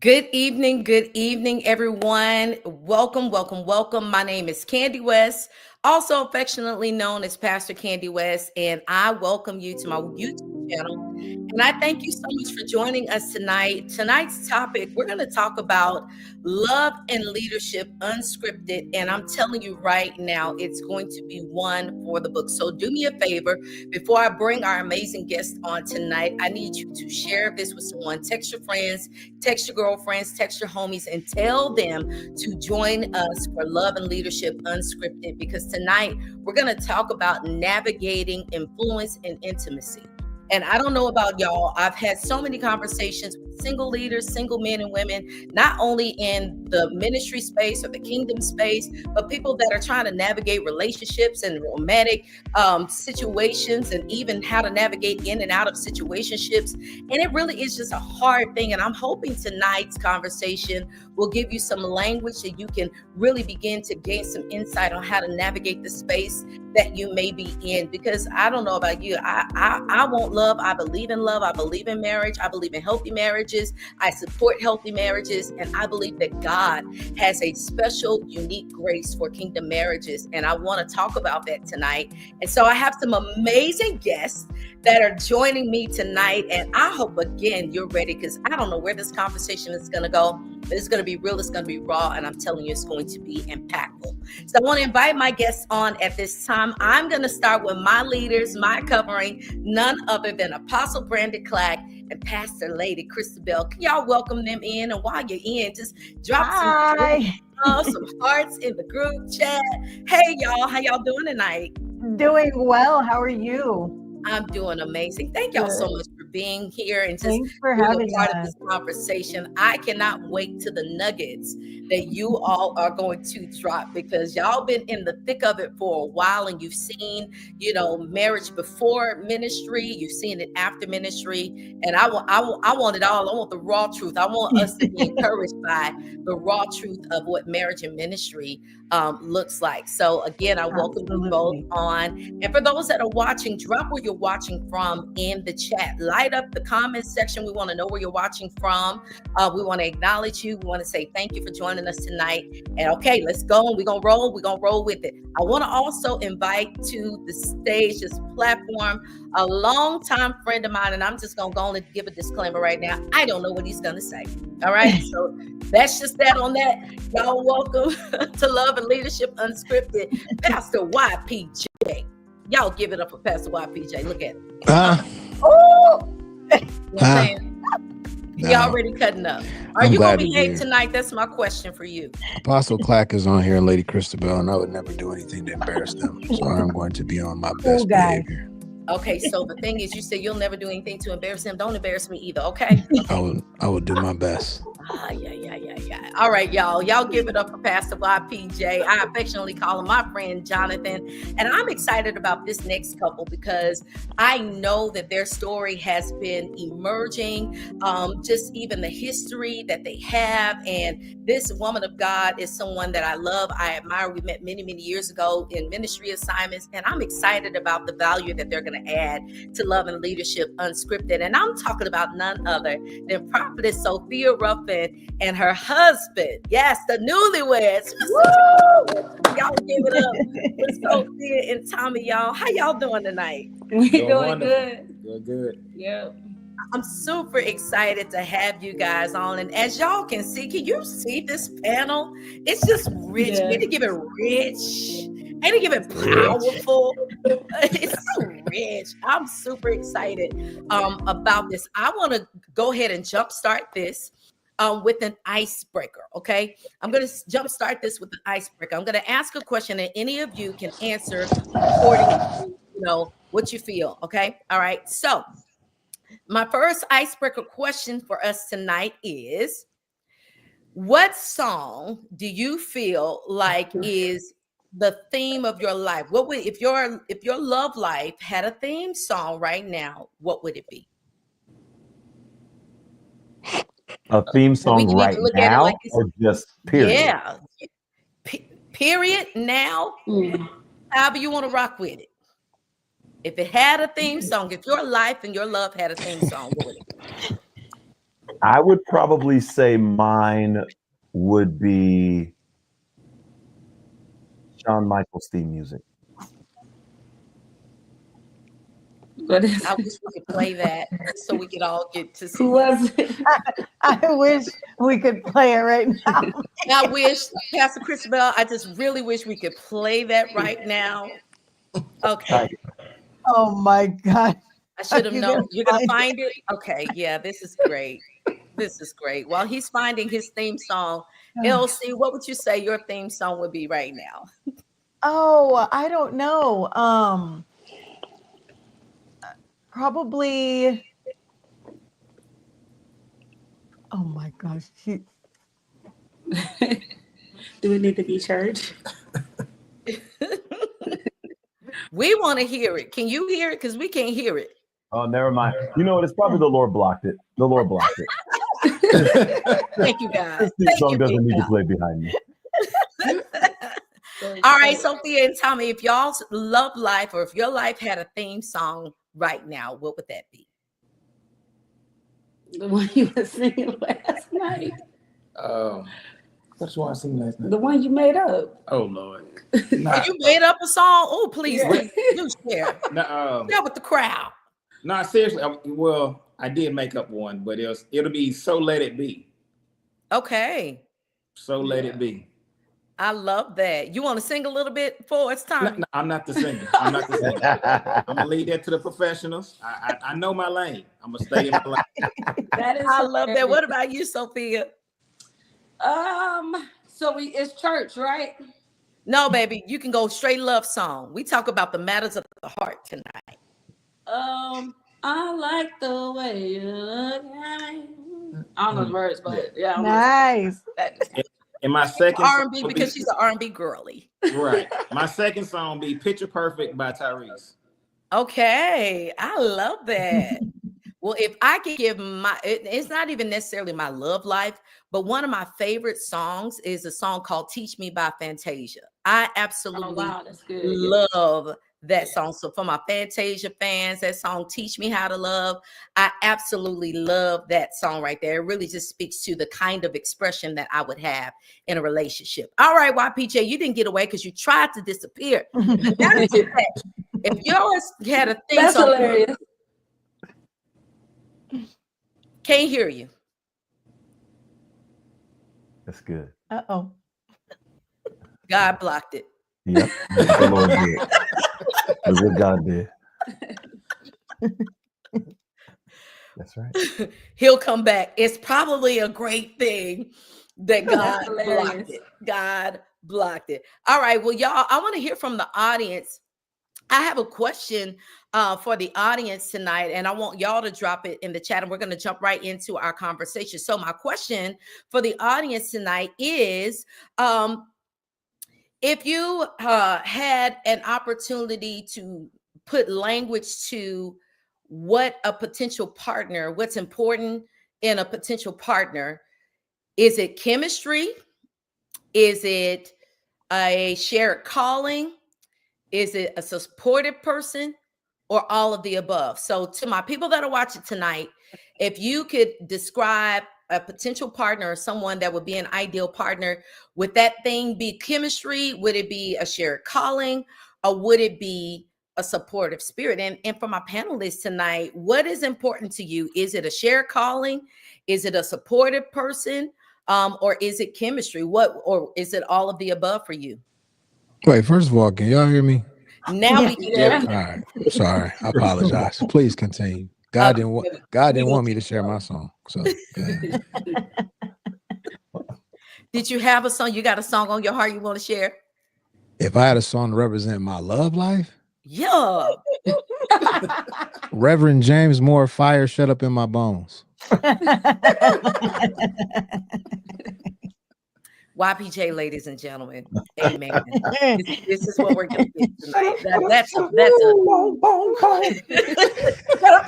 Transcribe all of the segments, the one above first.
Good evening, everyone. Welcome. My name is Candy West, also affectionately known as Pastor Candy West, and I welcome you to my YouTube channel. And I thank you so much for joining us tonight. Tonight's topic, we're going to talk about Love and Leadership Unscripted. And I'm telling you right now, it's going to be one for the book. So do me a favor. Before I bring our amazing guest on tonight, I need you to share this with someone. Text your friends, text your girlfriends, text your homies, and tell them to join us for Love and Leadership Unscripted, because tonight we're going to talk about navigating influence and intimacy. And I don't know about y'all, I've had so many conversations with single leaders, single men and women, not only in the ministry space or the kingdom space, but people that are trying to navigate relationships and romantic situations, and even how to navigate in and out of situationships. And it really is just a hard thing. And I'm hoping tonight's conversation will give you some language that you can really begin to gain some insight on how to navigate the space that you may be in. Because I don't know about you, I want love. I believe in love. I believe in marriage. I believe in healthy marriages. I support healthy marriages. And I believe that God has a special, unique grace for kingdom marriages. And I want to talk about that tonight. And so I have some amazing guests that are joining me tonight. And I hope, again, you're ready, because I don't know where this conversation is going to go. But it's going to be real. It's going to be raw. And I'm telling you, it's going to be impactful. So I want to invite my guests on at this time. I'm going to start with my leaders, my covering, none other than Apostle Brandon Clack and Pastor Lady Christabel. Can y'all welcome them in? And while you're in, just drop some hearts in the group chat. Hey, y'all. How y'all doing tonight? Doing well. How are you? I'm doing amazing. Thank y'all so much for being here and just Thanks for being having a part us. of this conversation. I cannot wait to the nuggets that you all are going to drop, because y'all been in the thick of it for a while, and you've seen, marriage before ministry, you've seen it after ministry, and I want it all. I want the raw truth. I want us to be encouraged by the raw truth of what marriage and ministry looks like. So again, I welcome you both on. And for those that are watching, drop where you're watching from in the chat. Light up the comment section. We want to know where you're watching from. We want to acknowledge you. We want to say thank you for joining us tonight. And okay, let's go. And we're going to roll. We're going to roll with it. I want to also invite to the stage, this platform, a longtime friend of mine. And I'm just going to go on and give a disclaimer right now. I don't know what he's going to say. All right. So that's just that on that. Y'all welcome to Love and Leadership Unscripted, Pastor YPJ. Y'all give it up for Pastor YPJ. Look at it. He already cutting up. Are you going to behave tonight? That's my question for you. Apostle Clack is on here, and Lady Christabel, and I would never do anything to embarrass them. So I'm going to be on my best behavior. Okay, so the thing is, you say you'll never do anything to embarrass him. Don't embarrass me either, okay? I will do my best. Yeah. All right, y'all. Y'all give it up for Pastor YPJ. I affectionately call him my friend Jonathan. And I'm excited about this next couple, because I know that their story has been emerging, just even the history that they have. And this woman of God is someone that I love, I admire. We met many, many years ago in ministry assignments. And I'm excited about the value that they're going to add to Love and Leadership Unscripted. And I'm talking about none other than Prophetess Sophia Ruffin and her husband. Yes, the newlyweds. Y'all give it up for Sophia and Tommy, y'all. How y'all doing tonight? We're doing good. Doing good. Yep. I'm super excited to have you guys on. And as y'all can see, can you see this panel? It's just rich. Yeah. Ain't to give it rich. Ain't to give it powerful. It's so rich. I'm super excited about this. I want to go ahead and jumpstart this with an icebreaker, okay? I'm going to jumpstart this with an icebreaker. I'm going to ask a question, and any of you can answer according to, what you feel, okay? All right, so my first icebreaker question for us tonight is, what song do you feel like is the theme of your life? What would, if your love life had a theme song right now, what would it be? A theme song right now, like or just period? Yeah. Period, now, however you want to rock with it. If it had a theme song, if your life and your love had a theme song, what would it be? I would probably say mine would be Shawn Michaels theme music. I wish we could play that so we could all get to see. Who was it? I wish we could play it right now. I wish, Pastor Christabel, I just really wish we could play that right now. Okay. Oh my God. I should have known. You're going to find it? Okay. Yeah, this is great. This is great. While he's finding his theme song, LC, what would you say your theme song would be right now? Oh, I don't know. Probably. Oh my gosh. Do we need to be church? We want to hear it. Can you hear it? Because we can't hear it. Oh, never mind. You know what? It's probably the Lord blocked it. The Lord blocked it. Thank you, guys. This song doesn't need to play behind me. All right, Sophia and Tommy, if y'all's love life or if your life had a theme song right now, what would that be? The one you were singing last night. That's what I sing last night. The one you made up. Oh Lord. Nah. You made up a song? Oh, please, do share. Share with the crowd. No, seriously. I did make up one, but it'll be "So Let It Be." Okay. So let it be. I love that. You want to sing a little bit for us, Tommy? No, I'm not the singer. I'm gonna leave that to the professionals. I know my lane. I'm gonna stay in my lane. I love that. What about you, Sophia? So it's church, right? No, baby, you can go straight love song. We talk about the matters of the heart tonight. I like the way you look at me. I don't know the words, but yeah. Nice. And my second R&B because she's an R&B girly. Right. My second song be "Picture Perfect" by Tyrese. Okay, I love that. Well, if I could give it's not even necessarily my love life, but one of my favorite songs is a song called "Teach Me" by Fantasia. I absolutely that's good. Love that song. So for my Fantasia fans, that song "Teach Me How to Love," I absolutely love that song right there. It really just speaks to the kind of expression that I would have in a relationship. All right, YPJ, you didn't get away because you tried to disappear. If yours had a thing, that's hilarious. Can't hear you. That's good. Uh-oh. God blocked it. Yep. The Lord did. That's what God did. That's right. He'll come back. It's probably a great thing that God blocked it. God blocked it. All right. Well, y'all, I want to hear from the audience. I have a question for the audience tonight, and I want y'all to drop it in the chat, and we're going to jump right into our conversation. So my question for the audience tonight is, if you had an opportunity to put language to what a potential partner, what's important in a potential partner, is it chemistry? Is it a shared calling? Is it a supportive person, or all of the above? So to my people that are watching tonight, if you could describe a potential partner or someone that would be an ideal partner, would that thing be chemistry? Would it be a shared calling? Or would it be a supportive spirit? And for my panelists tonight, what is important to you? Is it a shared calling? Is it a supportive person? Or is it chemistry? Or is it all of the above for you? Wait, first of all, can y'all hear me? Now we can. All right. Sorry. I apologize. Please continue. God didn't want me to share my song. So did you have a song? You got a song on your heart you want to share? If I had a song to represent my love life, yeah. Reverend James Moore, "Fire Shut Up in My Bones." YPJ, ladies and gentlemen, amen. This is what we're going to get tonight. That's a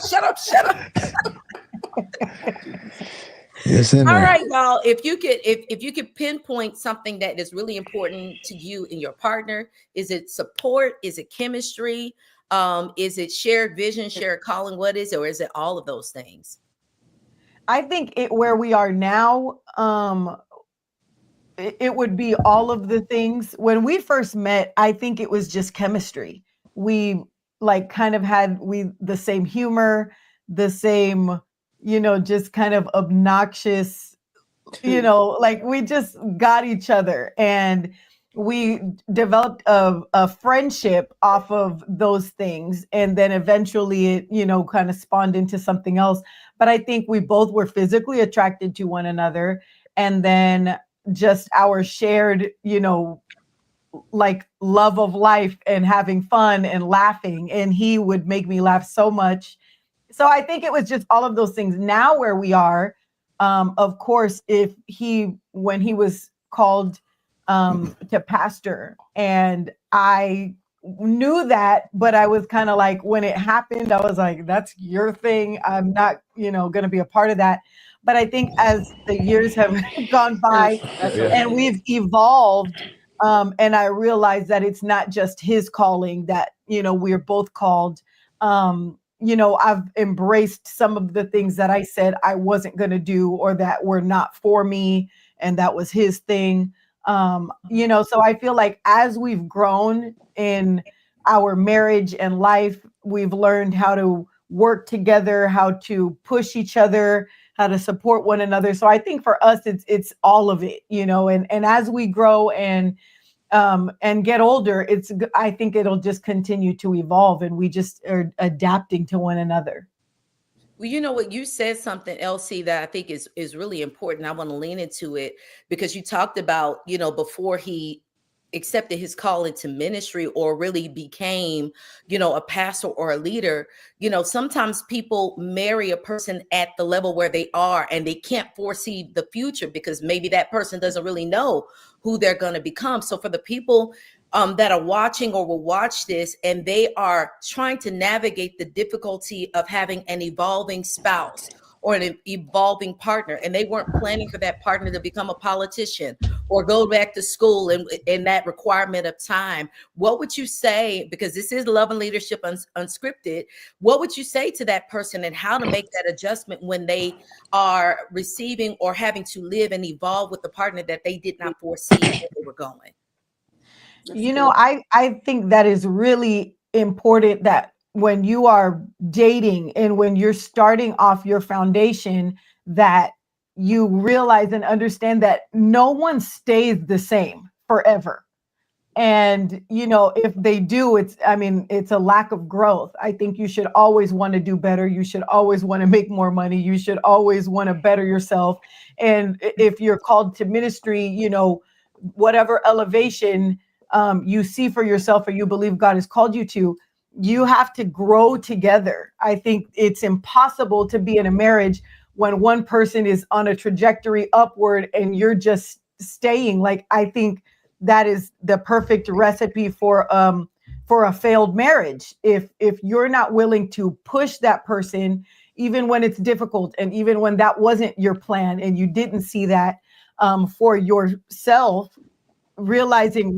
shut up. Yes, all right, y'all. If you could pinpoint something that is really important to you and your partner, is it support? Is it chemistry? Is it shared vision, shared calling? What is it? Or is it all of those things? I think where we are now, it would be all of the things. When we first met, I think it was just chemistry. We like kind of had the same humor, the same, just kind of obnoxious, like we just got each other, and we developed a friendship off of those things, and then eventually it kind of spawned into something else. But I think we both were physically attracted to one another, and then just our shared like love of life and having fun and laughing, and he would make me laugh so much. So I think it was just all of those things. Now where we are, of course, when he was called to pastor, and I knew that, but I was kind of like, when it happened, I was like, that's your thing. I'm not, going to be a part of that. But I think as the years have gone by That's Yeah. and okay. we've evolved, and I realized that it's not just his calling, that, we're both called. I've embraced some of the things that I said I wasn't going to do, or that were not for me, and that was his thing. So I feel like as we've grown in our marriage and life, we've learned how to work together, how to push each other, how to support one another. So I think for us, it's all of it, and as we grow and get older, I think it'll just continue to evolve, and we just are adapting to one another. Well, you know what, you said something, LC, that I think is really important. I want to lean into it because you talked about, before he accepted his call into ministry or really became, a pastor or a leader, sometimes people marry a person at the level where they are and they can't foresee the future because maybe that person doesn't really know who they're going to become. So for the people that are watching or will watch this, and they are trying to navigate the difficulty of having an evolving spouse or an evolving partner, and they weren't planning for that partner to become a politician or go back to school and that requirement of time, what would you say, because this is Love and Leadership Unscripted, what would you say to that person and how to make that adjustment when they are receiving or having to live and evolve with the partner that they did not foresee where they were going? That's good. I think that is really important, that when you are dating and when you're starting off your foundation, that you realize and understand that no one stays the same forever. And, if they do, it's a lack of growth. I think you should always want to do better. You should always want to make more money. You should always want to better yourself. And if you're called to ministry, whatever elevation you see for yourself or you believe God has called you to, you have to grow together. I think it's impossible to be in a marriage when one person is on a trajectory upward and you're just staying. Like, I think that is the perfect recipe for a failed marriage. If you're not willing to push that person, even when it's difficult, and even when that wasn't your plan and you didn't see that for yourself, realizing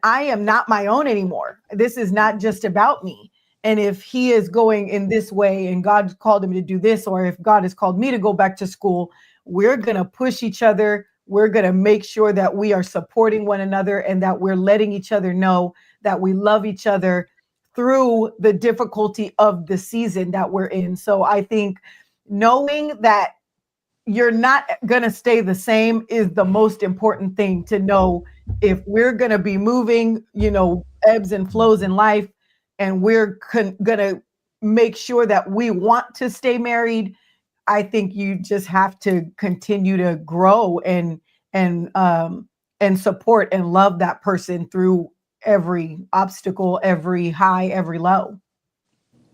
I am not my own anymore. This is not just about me. And if he is going in this way and God called him to do this, or if God has called me to go back to school, we're going to push each other. We're going to make sure that we are supporting one another and that we're letting each other know that we love each other through the difficulty of the season that we're in. So I think knowing that you're not going to stay the same is the most important thing to know. If we're going to be moving, ebbs and flows in life, and we're going to make sure that we want to stay married, I think you just have to continue to grow and support and love that person through every obstacle, every high, every low.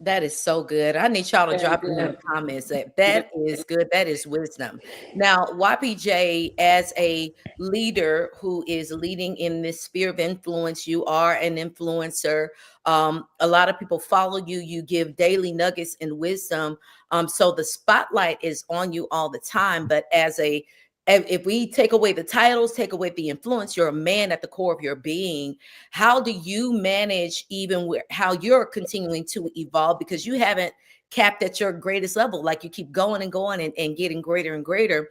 That is so good. I need y'all to Very drop in the good. comments that is good. That is wisdom. Now, YPJ, as a leader who is leading in this sphere of influence, you are an influencer. A lot of people follow you. You give daily nuggets and wisdom. So the spotlight is on you all the time. But if we take away the titles, take away the influence, you're a man at the core of your being. How do you manage even how you're continuing to evolve? Because you haven't capped at your greatest level. Like you keep going and going and getting greater and greater.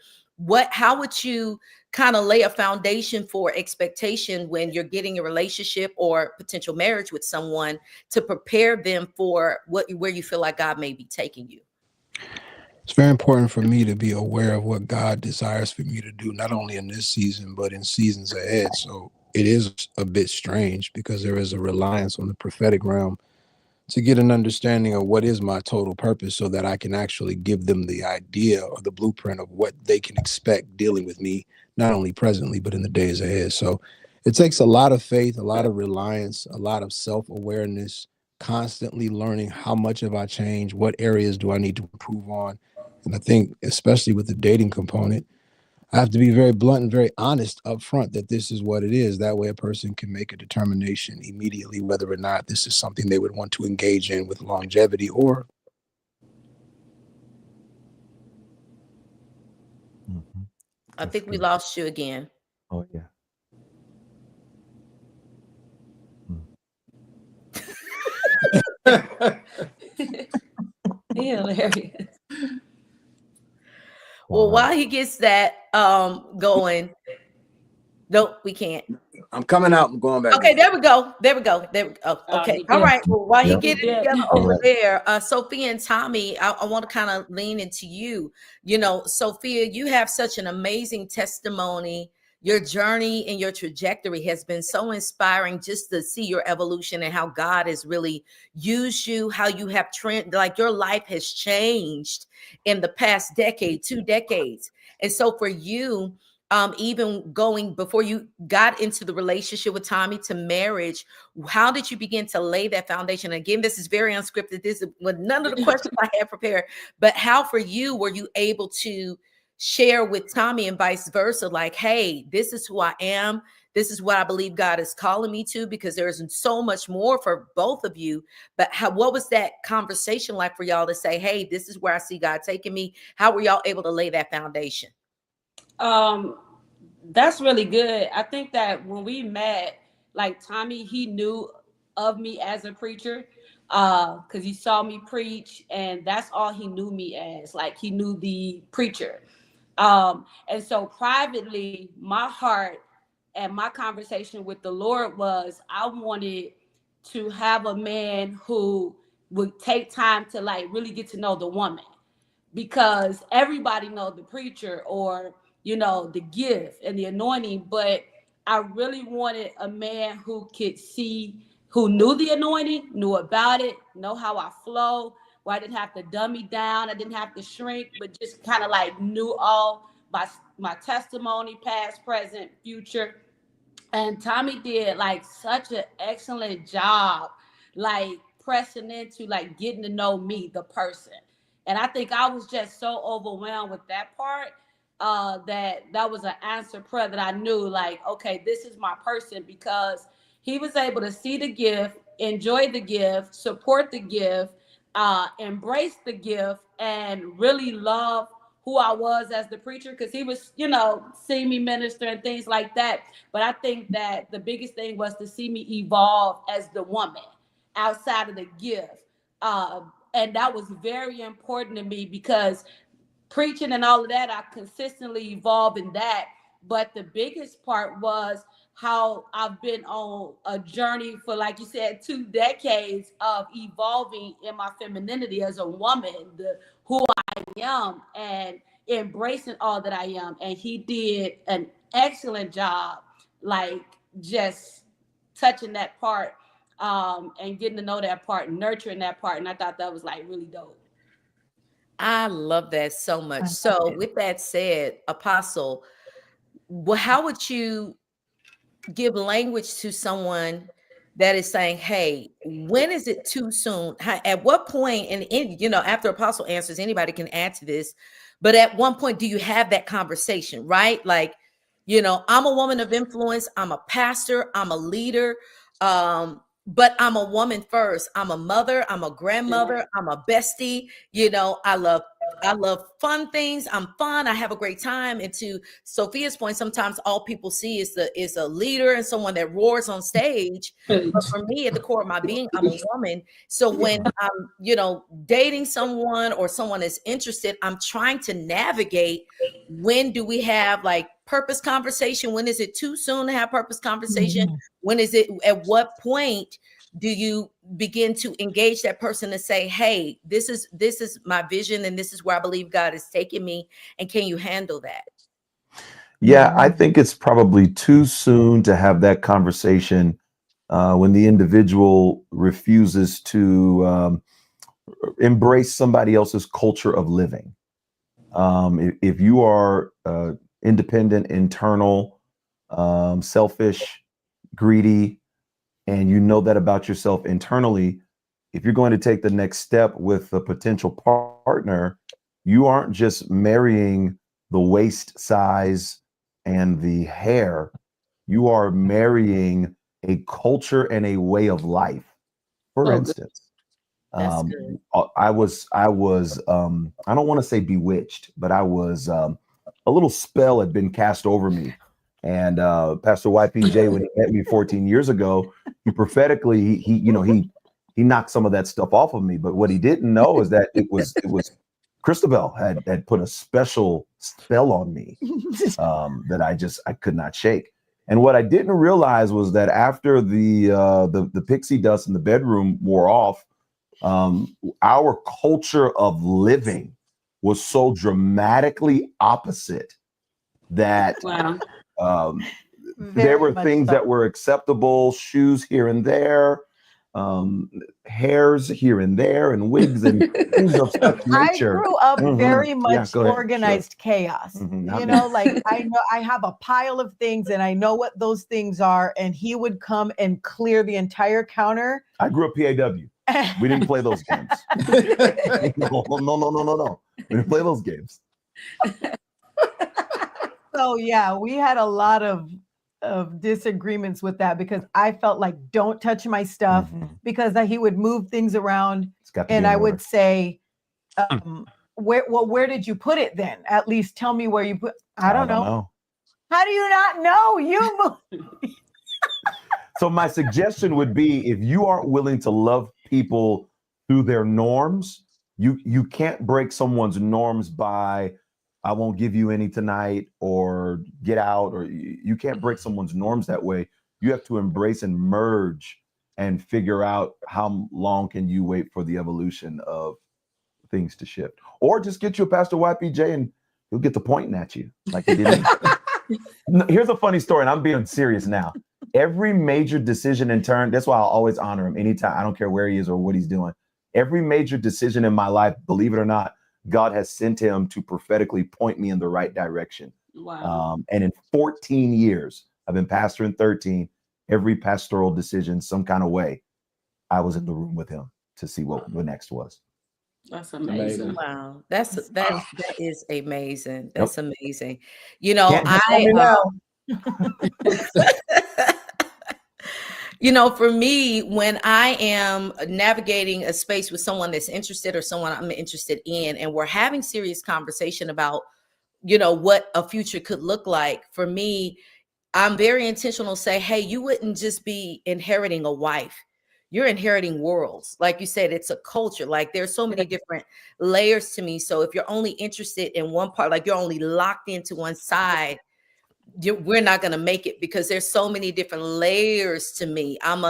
How would you kind of lay a foundation for expectation when you're getting a relationship or potential marriage with someone to prepare them for where you feel like God may be taking you? It's very important for me to be aware of what God desires for me to do, not only in this season, but in seasons ahead. So it is a bit strange because there is a reliance on the prophetic realm to get an understanding of what is my total purpose so that I can actually give them the idea or the blueprint of what they can expect dealing with me, not only presently, but in the days ahead. So it takes a lot of faith, a lot of reliance, a lot of self-awareness, constantly learning how much have I changed, what areas do I need to improve on. And I think, especially with the dating component, I have to be very blunt and very honest up front that this is what it is. That way a person can make a determination immediately whether or not this is something they would want to engage in with longevity or. I think we lost you again. Oh, yeah. Hilarious. Well, while he gets that going, nope, we can't. I'm coming out. I'm going back. Okay, there we go. Okay. All right. Well, while he get it together over there, Sophia and Tommy, I want to kind of lean into you. You know, Sophia, you have such an amazing testimony. Your journey and your trajectory has been so inspiring just to see your evolution and how God has really used you, how you have like your life has changed in the past decade, 2 decades. And so for you, even going before you got into the relationship with Tommy to marriage, how did you begin to lay that foundation? Again, this is very unscripted. This is none of the questions I had prepared, but how for you were you able to share with Tommy and vice versa? Like, hey, this is who I am. This is what I believe God is calling me to, because there's so much more for both of you. But what was that conversation like for y'all to say, hey, this is where I see God taking me? How were y'all able to lay that foundation? That's really good. I think that when we met, like Tommy, he knew of me as a preacher because he saw me preach, and that's all he knew me as. Like he knew the preacher. And so privately, my heart and my conversation with the Lord was I wanted to have a man who would take time to like really get to know the woman, because everybody knows the preacher or the gift and the anointing, but I really wanted a man who could see, who knew the anointing, knew about it, know how I flow, where I didn't have to dumb me down, I didn't have to shrink, but just kind of like knew all my testimony, past, present, future. And Tommy did like such an excellent job, like pressing into like getting to know me, the person. And I think I was just so overwhelmed with that part that was an answered prayer that I knew like, okay, this is my person, because he was able to see the gift, enjoy the gift, support the gift, embrace the gift, and really love who I was as the preacher, because he was, seeing me minister and things like that. But I think that the biggest thing was to see me evolve as the woman outside of the gift. And that was very important to me, because preaching and all of that, I consistently evolved in that. But the biggest part was how I've been on a journey for, like you said, 2 decades of evolving in my femininity as a woman, who I am, and embracing all that I am. And he did an excellent job, like just touching that part and getting to know that part, nurturing that part. And I thought that was like really dope. I love that so much. So with that said, Apostle, how would you give language to someone that is saying, hey, when is it too soon? At what point, and after Apostle answers, anybody can add to this, but at one point, do you have that conversation, right? Like, I'm a woman of influence. I'm a pastor. I'm a leader. But I'm a woman first. I'm a mother. I'm a grandmother. I'm a bestie. I love I love fun things. I'm fun. I have a great time. And to Sophia's point, sometimes all people see is a leader and someone that roars on stage. But for me, at the core of my being, I'm a woman. So when I'm, dating someone or someone is interested, I'm trying to navigate, when do we have like purpose conversation? When is it too soon to have purpose conversation? Mhm. When is it, at what point do you begin to engage that person and say, hey, this is my vision and this is where I believe God is taking me, and can you handle that? Yeah, I think it's probably too soon to have that conversation when the individual refuses to embrace somebody else's culture of living. If you are independent, internal, selfish, greedy, and you know that about yourself internally, if you're going to take the next step with a potential partner, you aren't just marrying the waist size and the hair, you are marrying a culture and a way of life. For So good. instance, That's good. I don't want to say bewitched, but I was a little spell had been cast over me. And Pastor YPJ, when he met me 14 years ago, he prophetically he knocked some of that stuff off of me. But what he didn't know is that it was Christabel had put a special spell on me that I could not shake. And what I didn't realize was that after the pixie dust in the bedroom wore off, our culture of living was so dramatically opposite that Wow. there were much things so. that were acceptable, shoes here and there, hairs here and there, and wigs and things of such I nature. grew up Mhm. very Yeah, much go ahead. organized chaos. Mhm. Like I know I have a pile of things and I know what those things are. And he would come and clear the entire counter. I grew up PAW. We didn't play those games. No. We didn't play those games. So yeah, we had a lot of disagreements with that because I felt like don't touch my stuff Mhm. because he would move things around It's got to and be in I order. would say, where did you put it then? At least tell me where you put. I don't know. How do you not know? You move. So my suggestion would be, if you aren't willing to love people through their norms, you can't break someone's norms by, I won't give you any tonight, or get out, or you can't break someone's norms that way. You have to embrace and merge and figure out how long can you wait for the evolution of things to shift, or just get you a Pastor YPJ and he'll get to pointing at you like he did me. Here's a funny story, and I'm being serious now. Every major decision and turn, that's why I'll always honor him anytime. I don't care where he is or what he's doing. Every major decision in my life, believe it or not, God has sent him to prophetically point me in the right direction. Wow. And in 14 years, I've been pastor in 13, every pastoral decision, some kind of way, I was in the room with him to see what the next was. That's amazing. Wow, that is amazing. That's amazing. Can't get on me now. For me, when I am navigating a space with someone that's interested or someone I'm interested in, and we're having serious conversation about, what a future could look like, for me, I'm very intentional to say, hey, you wouldn't just be inheriting a wife. You're inheriting worlds. Like you said, it's a culture. Like there's so many different layers to me. So if you're only interested in one part, like you're only locked into one side, we're not going to make it, because there's so many different layers to me. I'm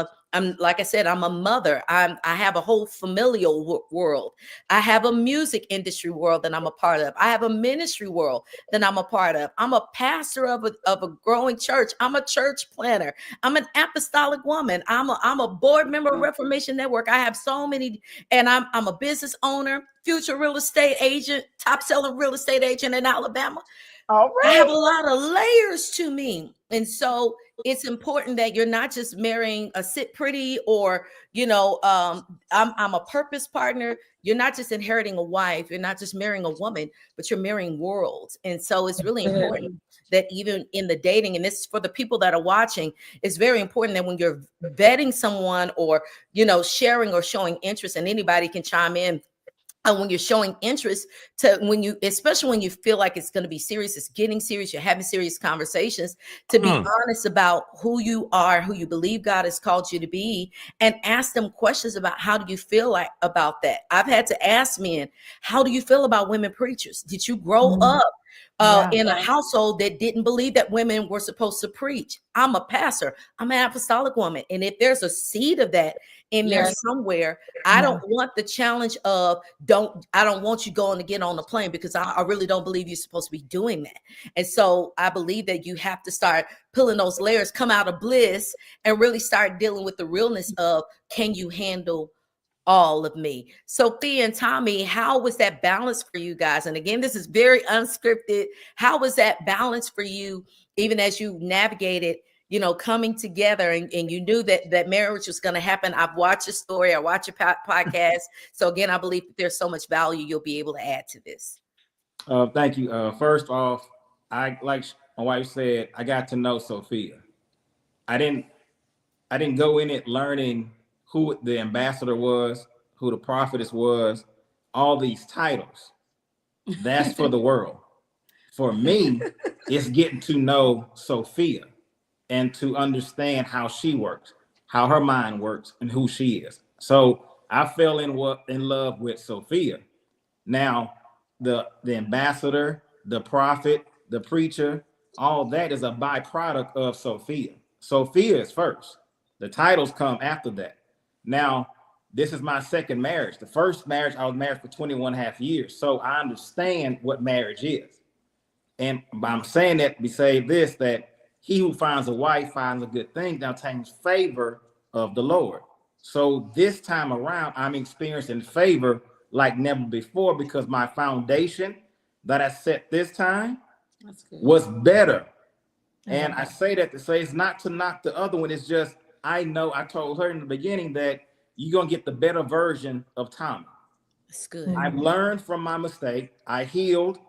like I said, I'm a mother. I have a whole familial world. I have a music industry world that I'm a part of. I have a ministry world that I'm a part of. I'm a pastor of a growing church. I'm a church planner. I'm an apostolic woman. I'm a board member of Reformation Network. I have so many, and I'm a business owner, future real estate agent, top selling real estate agent in Alabama. All I have a right. lot of layers to me. And so it's important that you're not just marrying a sit pretty, or, I'm a purpose partner. You're not just inheriting a wife. You're not just marrying a woman, but you're marrying worlds. And so it's really important that even in the dating, and this is for the people that are watching, it's very important that when you're vetting someone or, sharing or showing interest, and anybody can chime in And when you're showing interest to when you, especially when you feel like it's going to be serious, it's getting serious, you're having serious conversations, to be honest about who you are, who you believe God has called you to be, and ask them questions about how do you feel like about that. I've had to ask men, how do you feel about women preachers? Did you grow up in a household that didn't believe that women were supposed to preach? I'm a pastor. I'm an apostolic woman. And if there's a seed of that in there somewhere, I don't want the challenge of I don't want you going to get on the plane, because I really don't believe you're supposed to be doing that. And so I believe that you have to start pulling those layers, come out of bliss, and really start dealing with the realness of, can you handle all of me? Sophia and Tommy, how was that balance for you guys? And again, this is very unscripted. How was that balance for you, even as you navigated, coming together, and you knew that marriage was going to happen? I've watched your story. I watch your podcast. So again, I believe that there's so much value you'll be able to add to this. Thank you. First off, like my wife said, I got to know Sophia. I didn't go in it learning who the ambassador was, who the prophetess was, all these titles. That's for the world. For me, it's getting to know Sophia and to understand how she works, how her mind works, and who she is. So I fell in love with Sophia. Now, the ambassador, the prophet, the preacher, all that is a byproduct of Sophia. Sophia is first. The titles come after that. Now, this is my second marriage. The first marriage, I was married for 21 and a half years. So I understand what marriage is. And I'm saying that to say this, that he who finds a wife finds a good thing, now obtains favor of the Lord. So this time around, I'm experiencing favor like never before, because my foundation that I set this time was better. And I say that to say it's not to knock the other one. It's just, I know I told her in the beginning that you're going to get the better version of Tommy. That's good. I've learned from my mistake. I healed.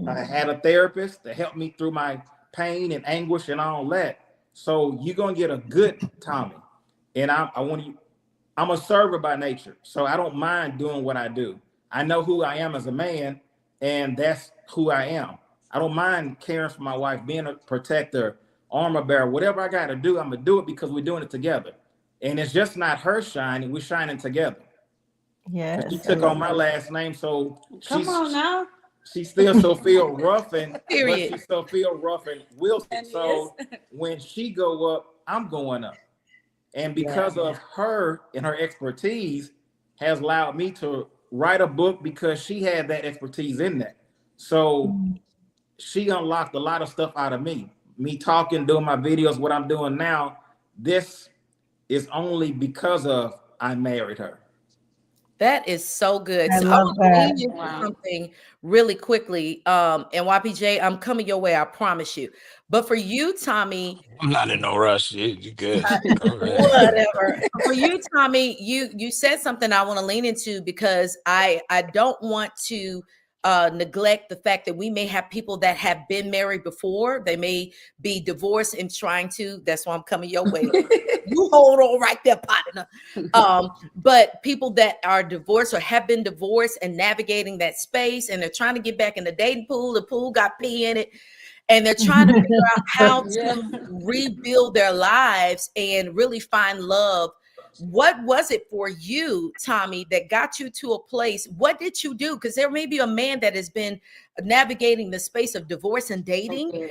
I had a therapist to help me through my pain and anguish and all that. So you're going to get a good Tommy. And I'm a server by nature. So I don't mind doing what I do. I know who I am as a man, and that's who I am. I don't mind caring for my wife, being a protector, armor bearer, whatever I got to do, I'm going to do it because we're doing it together. And it's just not her shining, we're shining together. Yes. She took on my last name, so Come on now. She's still Sophia Ruffin, but Period. she's Sophia Ruffin Wilson. So when she go up, I'm going up. And because of her and her expertise has allowed me to write a book, because she had that expertise in that. So she unlocked a lot of stuff out of me. Me talking, doing my videos, what I'm doing now, this is only because of I married her. That is so good. I So love I that. want to lean into something really quickly. And YPJ, I'm coming your way, I promise you. But for you, Tommy, I'm not in no rush. You're good. whatever. For you, Tommy, you said something I want to lean into, because I don't want to neglect the fact that we may have people that have been married before. They may be divorced and trying to. That's why I'm coming your way. You hold on right there, partner. But people that are divorced or have been divorced and navigating that space, and they're trying to get back in the dating pool. The pool got pee in it. And they're trying to figure out how to rebuild their lives and really find love. What was it for you, Tommy, that got you to a place? What did you do? Because there may be a man that has been navigating the space of divorce and dating.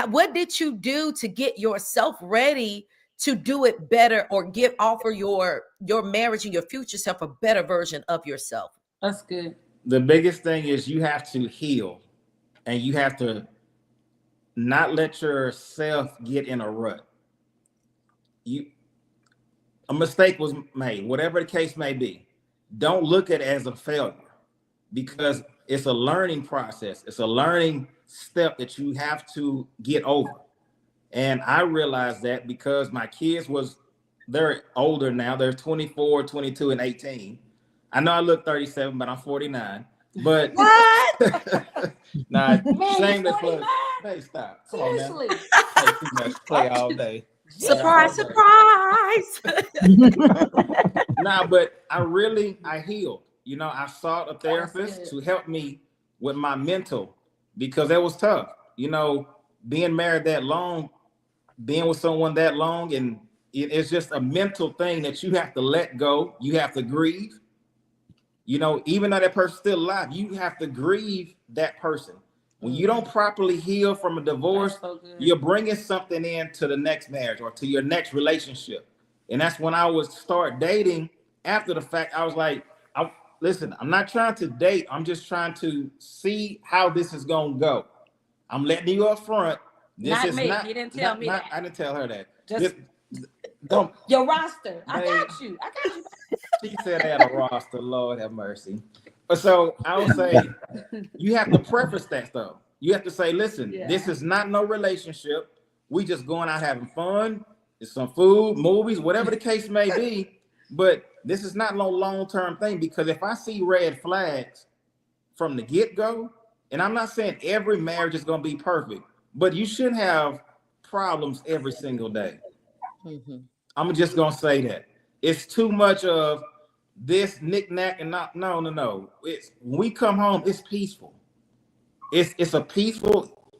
What did you do to get yourself ready to do it better, or offer your marriage and your future self a better version of yourself? That's good. The biggest thing is you have to heal, and you have to not let yourself get in a rut. A mistake was made, whatever the case may be. Don't look at it as a failure, because it's a learning process. It's a learning step that you have to get over. And I realized that because my kids they're older now. They're 24, 22, and 18. I know I look 37, but I'm 49. But what? Nah, shameless plug. Hey, stop. Come on, man. Play too much. Play all day. Surprise, surprise. Nah, but I healed. You know, I sought a That's therapist good. to help me with my mental because that was tough. You know, being married that long, being with someone that long, and it's just a mental thing that you have to let go. You have to grieve. You know, even though that person's still alive, you have to grieve that person. When you don't properly heal from a divorce, That's so good. you're bringing something into the next marriage or to your next relationship. And that's when I would start dating after the fact. I was like, listen, I'm not trying to date. I'm just trying to see how this is going to go. I'm letting you up front. This Not is me. not, You didn't tell me that. I didn't tell her that. Just Don't, your roster. I babe. got you. I got you. She said I had a roster. Lord have mercy. But so I would say you have to preface that though. You have to say, listen, this is not no relationship. We just going out having fun. It's some food, movies, whatever the case may be. But this is not no long-term thing because if I see red flags from the get-go, and I'm not saying every marriage is going to be perfect, but you shouldn't have problems every single day. I'm just going to say that. It's too much of this knick-knack and not, no. It's when we come home, it's peaceful. It's a peaceful,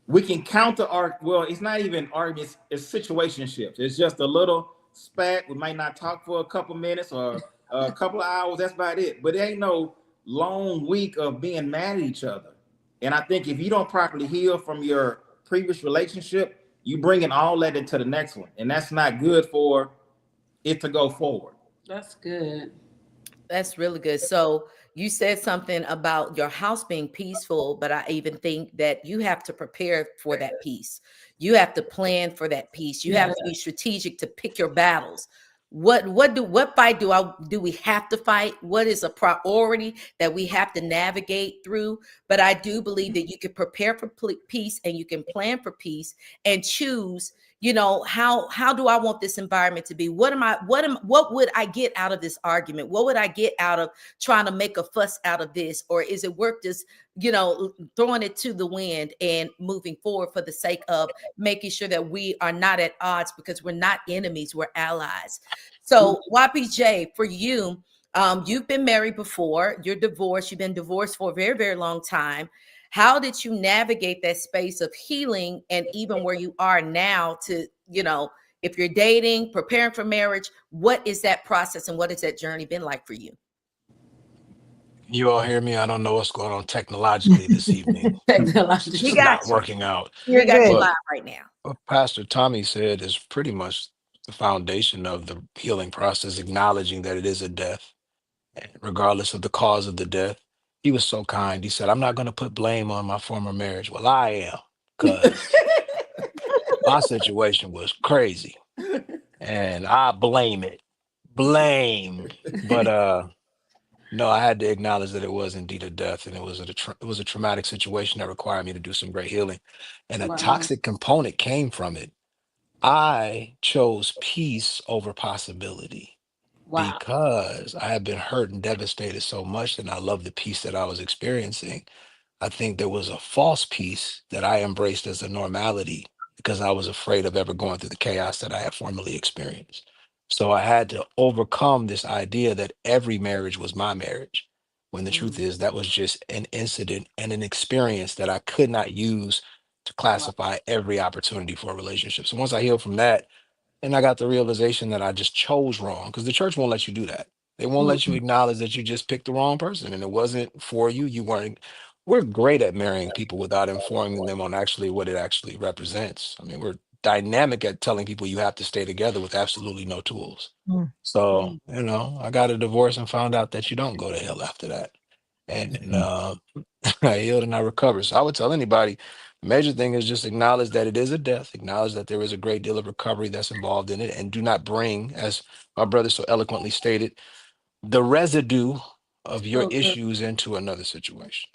we can counter our, well, it's not even arguments, it's situationships. It's just a little spat. We might not talk for a couple minutes or a couple of hours. That's about it. But it ain't no long week of being mad at each other. And I think if you don't properly heal from your previous relationship, you bringing all that into the next one. And that's not good for it to go forward. That's good. That's really good. So you said something about your house being peaceful, but I even think that you have to prepare for that peace. You have to plan for that peace. You have to be strategic to pick your battles. What fight do we have to fight? What is a priority that we have to navigate through? But I do believe that you can prepare for peace and you can plan for peace and choose, you know, how do I want this environment to be? What would I get out of this argument? What would I get out of trying to make a fuss out of this? Or is it worth just, you know, throwing it to the wind and moving forward for the sake of making sure that we are not at odds, because we're not enemies, we're allies. So YPJ, for you, you've been married before, you're divorced, you've been divorced for a very, very long time. How did you navigate that space of healing and even where you are now to, you know, if you're dating, preparing for marriage, what is that process and what has that journey been like for you? You all hear me? I don't know what's going on technologically this evening. It's We just got not you. working out. You're We got you good. live right now. What Pastor Tommy said is pretty much the foundation of the healing process, acknowledging that it is a death, and regardless of the cause of the death. He was so kind. He said, I'm not going to put blame on my former marriage. Well, I am, because my situation was crazy and I blame it. Blame. But no, I had to acknowledge that it was indeed a death, and it was a traumatic situation that required me to do some great healing, and a Wow. toxic component came from it. I chose peace over possibility Wow. because I had been hurt and devastated so much, and I loved the peace that I was experiencing. I think there was a false peace that I embraced as a normality because I was afraid of ever going through the chaos that I had formerly experienced. So I had to overcome this idea that every marriage was my marriage, when the truth is that was just an incident and an experience that I could not use to Wow. classify every opportunity for a relationship. So once I healed from that, and I got the realization that I just chose wrong, because the church won't let you do that. They won't let you acknowledge that you just picked the wrong person and it wasn't for you. You weren't. We're great at marrying people without informing them on actually what it actually represents. I mean, we're dynamic at telling people you have to stay together with absolutely no tools. Mm. So, you know, I got a divorce and found out that you don't go to hell after that. And I healed and I recovered. So I would tell anybody, the major thing is just acknowledge that it is a death, acknowledge that there is a great deal of recovery that's involved in it, and do not bring, as my brother so eloquently stated, the residue of your So good. issues into another situation.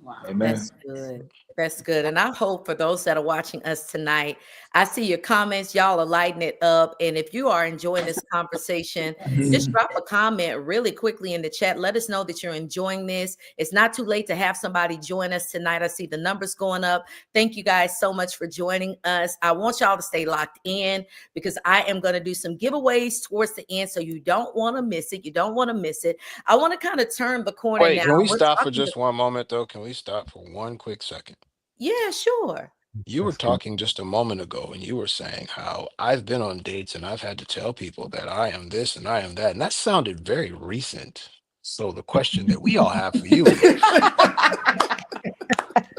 Wow. Amen. That's good. That's good. And I hope for those that are watching us tonight, I see your comments. Y'all are lighting it up. And if you are enjoying this conversation, just drop a comment really quickly in the chat. Let us know that you're enjoying this. It's not too late to have somebody join us tonight. I see the numbers going up. Thank you guys so much for joining us. I want y'all to stay locked in because I am going to do some giveaways towards the end. So you don't want to miss it. You don't want to miss it. I want to kind of turn the corner Wait, now. can we We're stop for talking just one moment though? Can we stop for one quick second? Yeah, sure. You were talking just a moment ago and you were saying how I've been on dates and I've had to tell people that I am this and I am that. And that sounded very recent. So the question that we all have for you is,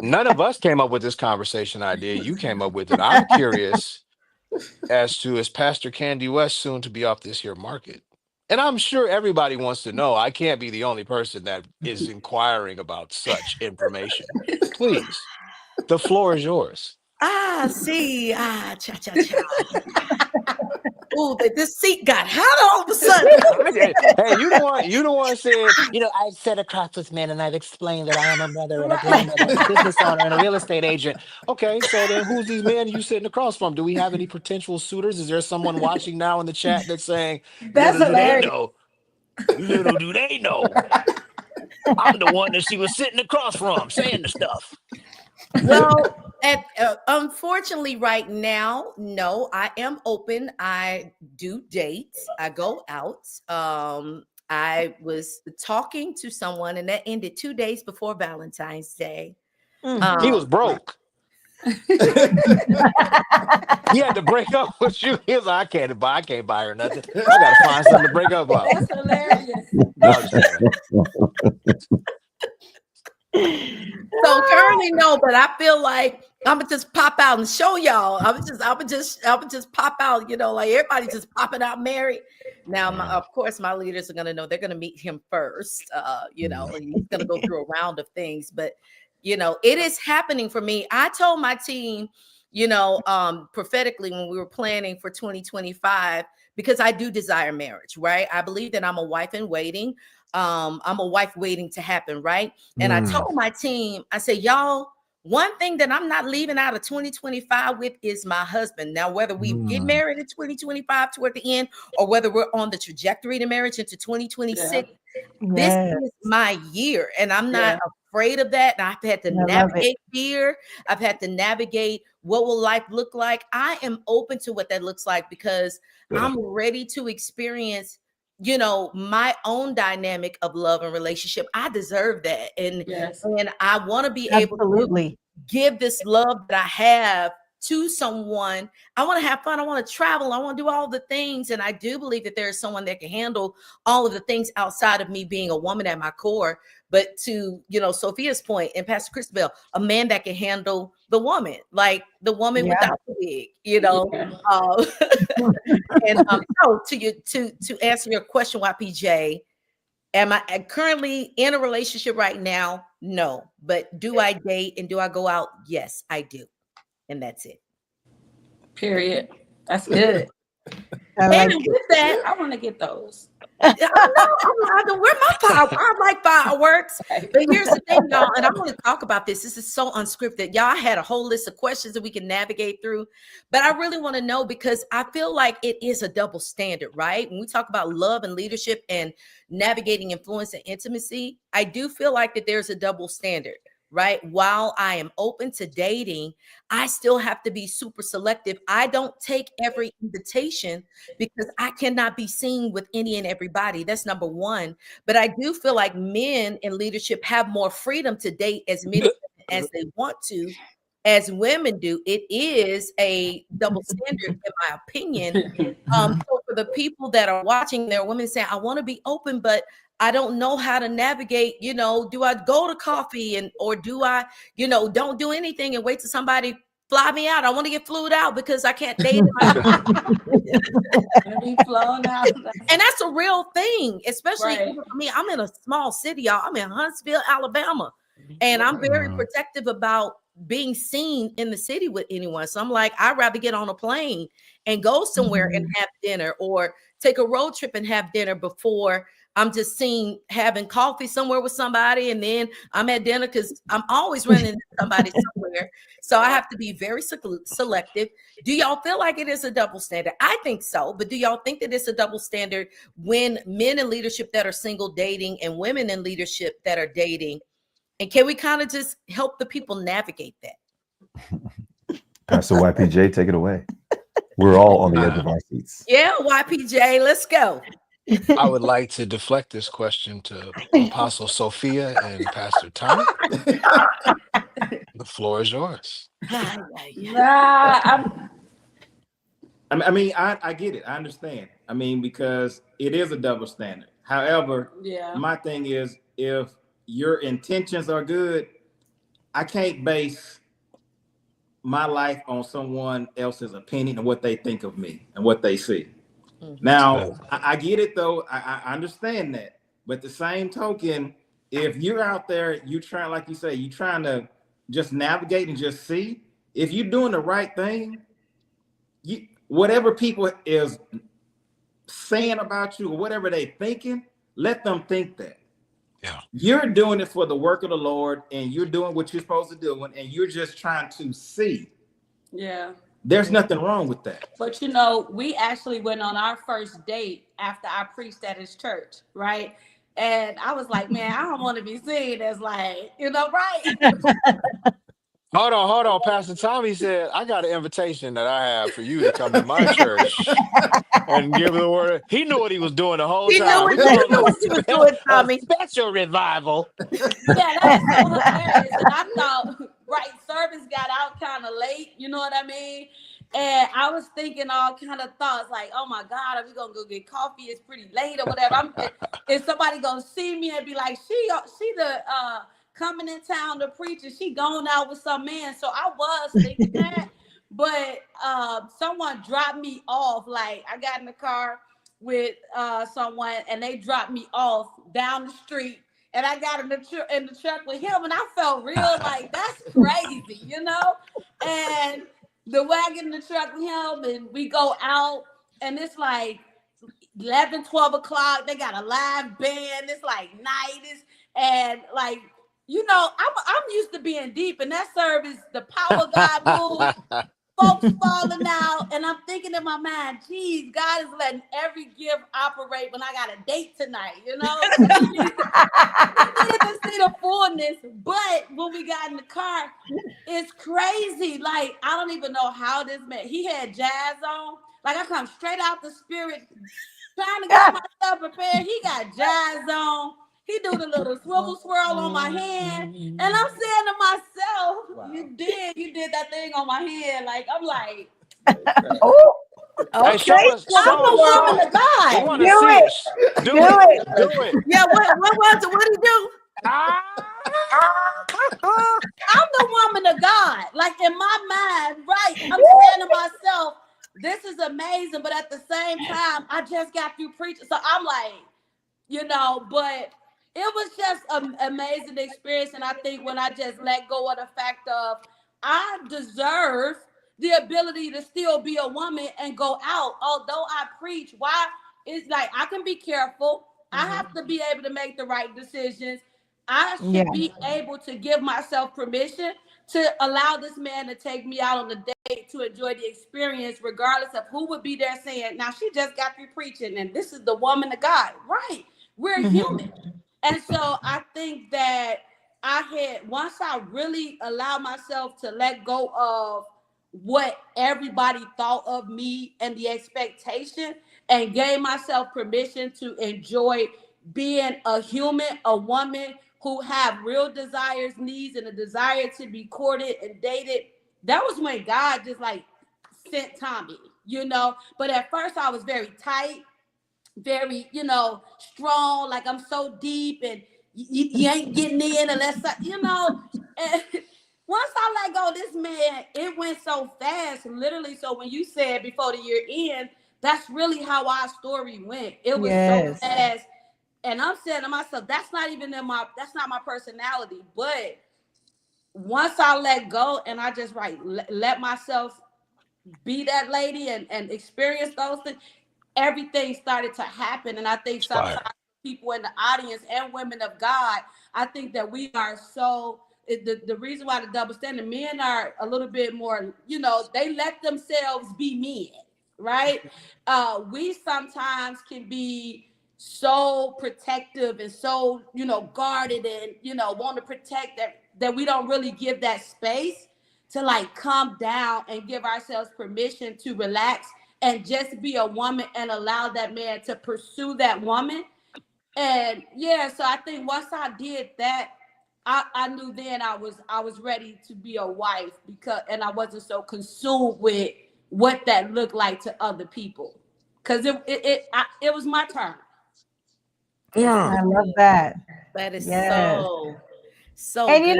none of us came up with this conversation idea. You came up with it. I'm curious as to, is Pastor Candy West soon to be off this here market? And I'm sure everybody wants to know. I can't be the only person that is inquiring about such information. Please, the floor is yours. See, cha cha cha. Oh, this seat got hot all of a sudden. Hey, you the one said, I've sat across with men and I've explained that I am a mother and a grandmother and a business owner and a real estate agent. Okay, so then who's these men you sitting across from? Do we have any potential suitors? Is there someone watching now in the chat that's saying, That's little do they hilarious. know, little do they know, I'm the one that she was sitting across from saying the stuff. Well, unfortunately, right now, no, I am open. I do dates. I go out. I was talking to someone, and that ended 2 days before Valentine's Day. He was broke. He had to break up with you. He was like, I can't buy her nothing. I gotta find something to break up about. That's hilarious. No, I'm just kidding. So currently, no, but I feel like I'm gonna just pop out and show y'all. I would just pop out, like everybody just popping out married. Now, of course, my leaders are gonna know they're gonna meet him first. And he's gonna go through a round of things, but it is happening for me. I told my team, prophetically when we were planning for 2025, because I do desire marriage, right? I believe that I'm a wife in waiting. I'm a wife waiting to happen, right? And I told my team, I said, y'all, one thing that I'm not leaving out of 2025 with is my husband. Now, whether we get married in 2025 toward the end, or whether we're on the trajectory to marriage into 2026, this is my year, and I'm not afraid of that. And I've had to navigate fear. I've had to navigate what will life look like. I am open to what that looks like because I'm ready to experience my own dynamic of love and relationship. I deserve that. And I want to be able to give this love that I have to someone. I want to have fun. I want to travel. I want to do all the things. And I do believe that there is someone that can handle all of the things outside of me being a woman at my core. But to, Sophia's point and Pastor Christabel, a man that can handle the woman, like the woman without the wig, And so to answer your question, YPJ, am I currently in a relationship right now? No. But do I date and do I go out? Yes, I do. And that's it. Period. That's good. And with that, I want to get those. I know where my fireworks. I like fireworks. But here's the thing, y'all, and I want to talk about this. This is so unscripted. Y'all had a whole list of questions that we can navigate through. But I really want to know because I feel like it is a double standard, right? When we talk about love and leadership and navigating influence and intimacy, I do feel like that there's a double standard. Right. While I am open to dating, I still have to be super selective. I don't take every invitation because I cannot be seen with any and everybody. That's number one. But I do feel like men in leadership have more freedom to date as many as they want to, as women do. It is a double standard, in my opinion. So for the people that are watching, there are women saying, I want to be open, but I don't know how to navigate, do I go to coffee or do I, don't do anything and wait till somebody fly me out? I want to get flued out because I can't date. Be flown out. And that's a real thing, especially for me. I'm in a small city, y'all. I'm in Huntsville, Alabama. And I'm very protective about being seen in the city with anyone. So I'm like, I'd rather get on a plane and go somewhere and have dinner or take a road trip and have dinner before I'm just seen having coffee somewhere with somebody, and then I'm at dinner because I'm always running into somebody somewhere. So I have to be very selective. Do y'all feel like it is a double standard? I think so, but do y'all think that it's a double standard when men in leadership that are single dating and women in leadership that are dating? And can we kind of just help the people navigate that? Pastor YPJ, take it away. We're all on the edge of our seats. Yeah, YPJ, let's go. I would like to deflect this question to Apostle Sophia and Pastor Tommy. The floor is yours. Nah, I mean, I get it. I understand. I mean, because it is a double standard. However, yeah. my thing is, if your intentions are good, I can't base my life on someone else's opinion and what they think of me and what they see. Now, I get it though. I understand that. But the same token, if you're out there, you trying, like you say, you trying to just navigate and just see, if you're doing the right thing, whatever people is saying about you or whatever they thinking, let them think that. Yeah. You're doing it for the work of the Lord, and you're doing what you're supposed to do, and you're just trying to see. Yeah. There's nothing wrong with that. But you know, we actually went on our first date after I preached at his church, right? And I was like, man, I don't want to be seen as like, right? Hold on. Pastor Tommy said, I got an invitation that I have for you to come to my church and give the word. He knew what he was doing the whole time. He knew what he was doing, Tommy. Special revival. Yeah, that was so hilarious. And I thought, right, service got out kind of late, you know what I mean? And I was thinking all kind of thoughts like, oh my God, are we gonna go get coffee? It's pretty late or whatever. Is somebody gonna see me and be like, she the coming in town to preach and she going out with some man? So I was thinking that, but someone dropped me off. Like I got in the car with someone and they dropped me off down the street. And I got in the truck with him, and I felt real like that's crazy, And the wagon in the truck with him, and we go out, and it's like 11, 12 o'clock. They got a live band. It's like night, and like I'm used to being deep in that service. The power of God moves. Folks falling out, and I'm thinking in my mind, geez, God is letting every gift operate when I got a date tonight, You need to see the fullness. But when we got in the car, it's crazy. Like, I don't even know how this man, he had jazz on. Like, I come straight out the spirit, trying to get myself prepared. He got jazz on. He do the little swivel swirl on my hand. And I'm saying to myself, wow. You did that thing on my hand. Like, I'm like, oh, okay. Hey, I'm a woman of God. Do it. Yeah, what was it? What did he do? I'm the woman of God. Like in my mind, right? I'm saying to myself, this is amazing. But at the same time, I just got through preaching. So I'm like, but it was just an amazing experience. And I think when I just let go of the fact of I deserve the ability to still be a woman and go out. Although I preach, why? It's like I can be careful. I have to be able to make the right decisions. I should be able to give myself permission to allow this man to take me out on the date to enjoy the experience, regardless of who would be there saying, now she just got through preaching and this is the woman of God. Right. We're human. And so I think that once I really allow myself to let go of what everybody thought of me and the expectation and gave myself permission to enjoy being a human, a woman who have real desires, needs, and a desire to be courted and dated, that was when God just like sent Tommy, But at first I was very tight, very, strong, like I'm so deep and you ain't getting in unless, And once I let go, this man, it went so fast, literally. So when you said before the year end, that's really how our story went. It was so fast. And I'm saying to myself, that's not my personality. But once I let go and I just let myself be that lady and experience those things, everything started to happen. And I think sometimes people in the audience and women of God, I think that we are so, the reason why the double standard, men are a little bit more, they let themselves be men, right? We sometimes can be so protective and so, guarded and, want to protect that we don't really give that space to like come down and give ourselves permission to relax and just be a woman and allow that man to pursue that woman. And yeah, so I think once I did that, I knew then I was ready to be a wife, and I wasn't so consumed with what that looked like to other people, because it was my turn. Yeah. I love that. That is Yes. so And good.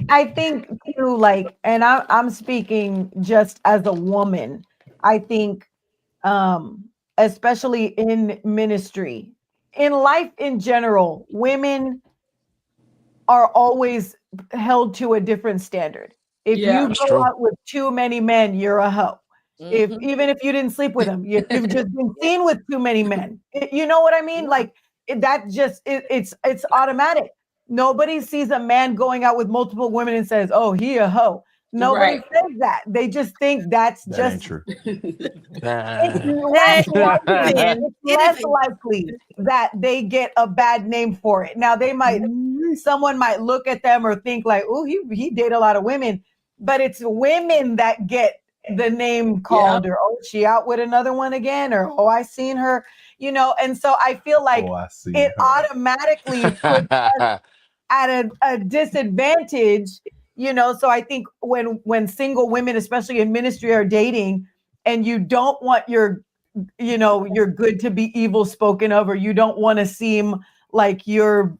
I think too, like, and I'm speaking just as a woman. I think, especially in ministry, in life in general, women are always held to a different standard. If Yeah. you That's go true. out with too many men, you're a hoe. If Mhm. even if you didn't sleep with them, you've just been seen with too many men. You know what I mean? Like it's automatic. Nobody sees a man going out with multiple women and says, "Oh, he a hoe." Nobody Right. says that. They just think that's That ain't just true. it's Hey, less likely. man, It's it less is. likely that they get a bad name for it. Now someone might look at them or think like, "Oh, he date a lot of women," but it's women that get the name Yeah. called, or "Oh, she out with another one again," or "Oh, I seen her," And so I feel like Oh, I see it her. automatically puts at a disadvantage. So I think when single women, especially in ministry, are dating, and you don't want your good to be evil spoken of, or you don't want to seem like you're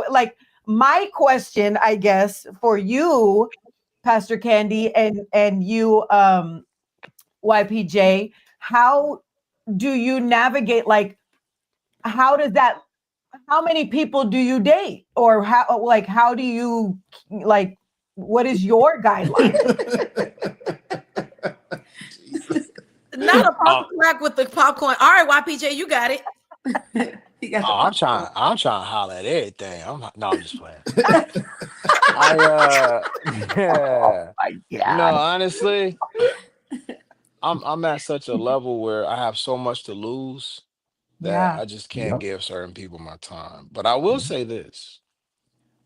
like, my question, I guess, for you, Pastor Candy, and you, YPJ, how do you navigate, like, how does that how many people do you date, or how do you, like, what is your guideline? Not a Oh, pop crack with the popcorn. All right, YPJ, you got it. He got the oh, popcorn. I'm trying to holler at everything. No, I'm just playing. Yeah. My No, God. honestly, I'm at such a level where I have so much to lose that Yeah. I just can't Yep. give certain people my time. But I will say this.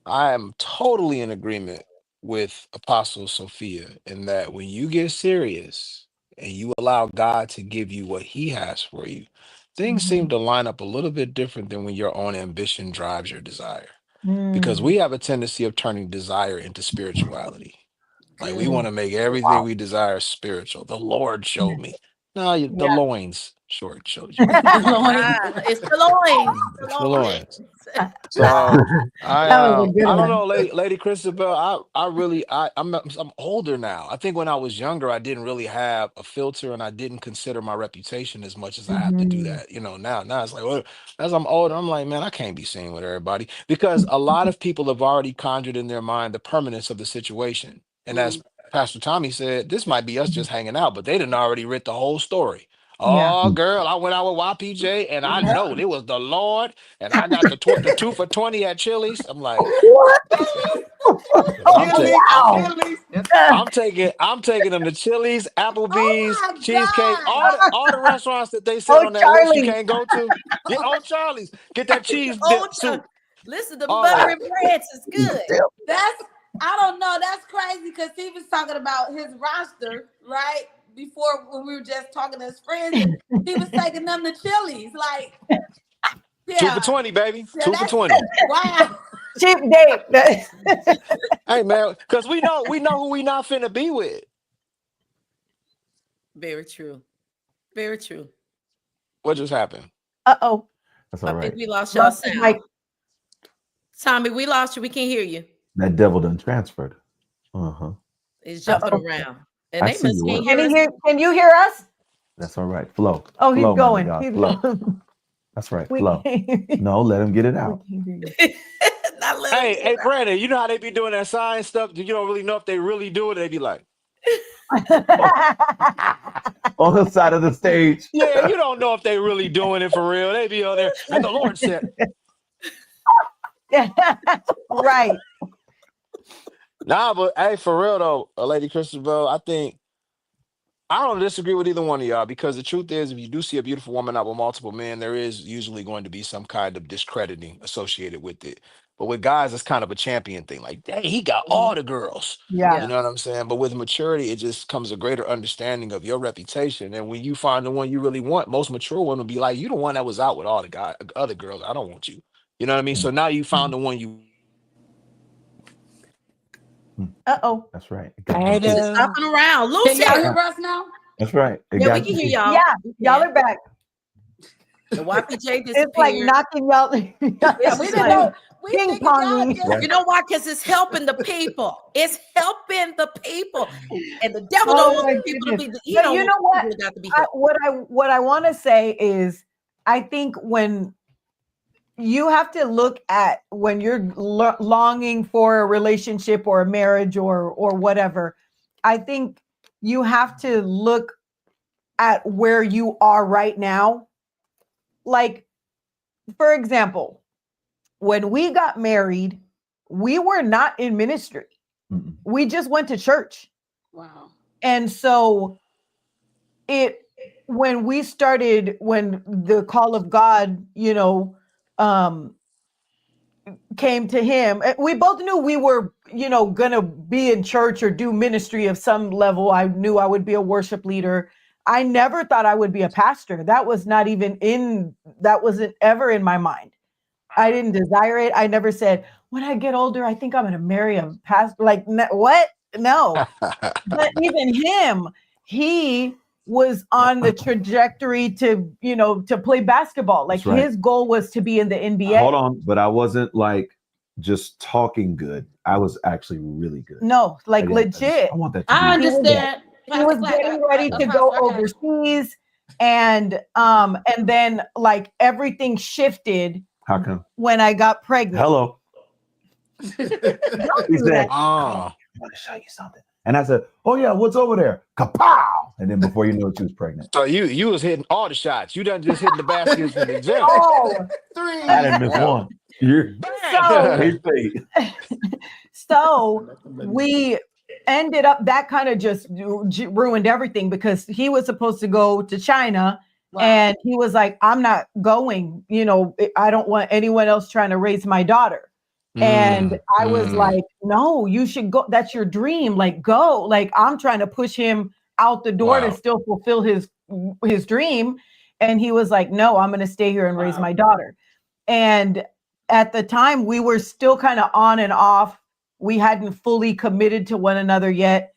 I am totally in agreement with Apostle Sophia in that when you get serious and you allow God to give you what he has for you, things seem Mhm. to line up a little bit different than when your own ambition drives your desire. Because Mm. we have a tendency of turning desire into spirituality. Like we Good. want to make everything we desire spiritual. The Lord showed me. No, the Yeah. loins short showed you. The loins. It's the loins. The It's the loins. loins. So That was a good I don't one. know, Lady Christabel. I really I'm older now. I think when I was younger, I didn't really have a filter and I didn't consider my reputation as much as I have to do Mhm. that. Now it's like, well, as I'm older, I'm like, man, I can't be seen with everybody because a lot of people have already conjured in their mind the permanence of the situation. And as Mm. Pastor Tommy said, this might be us just hanging out, but they didn't already read the whole story. Yeah. Oh, girl, I went out with YPJ and I Yeah. know it was the Lord and I got the 2 for 20 at Chili's. I'm like, What? I'm taking Chili's. Wow. Chili's. I'm taking them to Chili's, Oh Applebee's, my Cheesecake, God. all the restaurants that they said Oh, on that list you Charlie. can't go to. Get on Charlie's, get that cheese Oh, dip soup, listen, the all of buttery it. breads is good. That's, I don't know. That's crazy because he was talking about his roster, right? Before, when we were just talking as friends, and he was taking them to Chili's. Like, Two for yeah, 20, baby. yeah, 2 for 20. wow. Cheap date. Hey man, because we know who we not finna be with. Very true. Very true. What just happened? Uh-oh. That's I all think right. we lost y'all Lost his sound. mic. Tommy, we lost you. We can't hear you. That devil done transferred. Uh-huh. It's jumping Uh-oh. around. And I they see must you can't work. hear us. Can you hear us? That's all right. Flow. Oh, he's Flow, man of going. God. He's Flow. going. That's right. We Flow. can't hear you. No, let him get it We out. can't hear you. Not let him Hey, get hey, it out. Brandon, you know how they be doing that science stuff? You don't really know if they really do it. They be like, On the side of the stage. Yeah, you don't know if they really doing it for real. They be on there, and the Lord said, Right. nah, but hey, for real though, Lady Christabel, I don't disagree with either one of y'all, because the truth is, if you do see a beautiful woman out with multiple men, there is usually going to be some kind of discrediting associated with it. But with guys, it's kind of a champion thing. Like, dang, he got all the girls. Yeah. You know what I'm saying? But with maturity, it just comes a greater understanding of your reputation. And when you find the one you really want, most mature women will be like, you the one that was out with all the other girls. I don't want you. You know what I mean? So now you found the one you. Uh-oh. That's right. Just hopping around. Can Lucy. y'all hear us now? That's right. Yeah, we can hear y'all. Yeah, y'all are back. The YPJ disappeared. It's like knocking y'all. Yeah, We didn't know. We Ping figured y'all ponging. just- You know why? Because it's helping the people. It's helping the people. And the devil Oh don't my want people to be, goodness. he But don't you know want what? people to got to be helped. What I want to say is, I think when you have to look at when you're longing for a relationship or a marriage or whatever, I think you have to look at where you are right now. Like, for example, when we got married, we were not in ministry. Mm-mm. We just went to church. Wow. And so when the call of God, came to him, we both knew we were, gonna be in church or do ministry of some level. I knew I would be a worship leader. I never thought I would be a pastor. That wasn't ever in my mind. I didn't desire it. I never said, when I get older, I think I'm going to marry a pastor. Like, what? No. But even him, he was on the trajectory to play basketball. Like, That's right. his goal was to be in the NBA. Hold on, but I wasn't like just talking good. I was actually really good. No, like legit. I want that. To I be understand. He was getting ready to go overseas, and then like everything shifted How come? when I got pregnant. Hello. Don't He do said, that. I want to show you something. And I said, oh yeah, what's over there? Kapow! And then before you know it, she was pregnant. So you was hitting all the shots. You done just hitting the baskets in the gym. Oh, Three. I didn't miss one. You're so we ended up, that kind of just ruined everything, because he was supposed to go to China. Wow. And he was like, I'm not going, I don't want anyone else trying to raise my daughter. And I was like, no, you should go. That's your dream. Like, go. Like, I'm trying to push him out the door to still fulfill his dream. And he was like, no, I'm going to stay here and raise my daughter. And at the time, we were still kind of on and off. We hadn't fully committed to one another yet.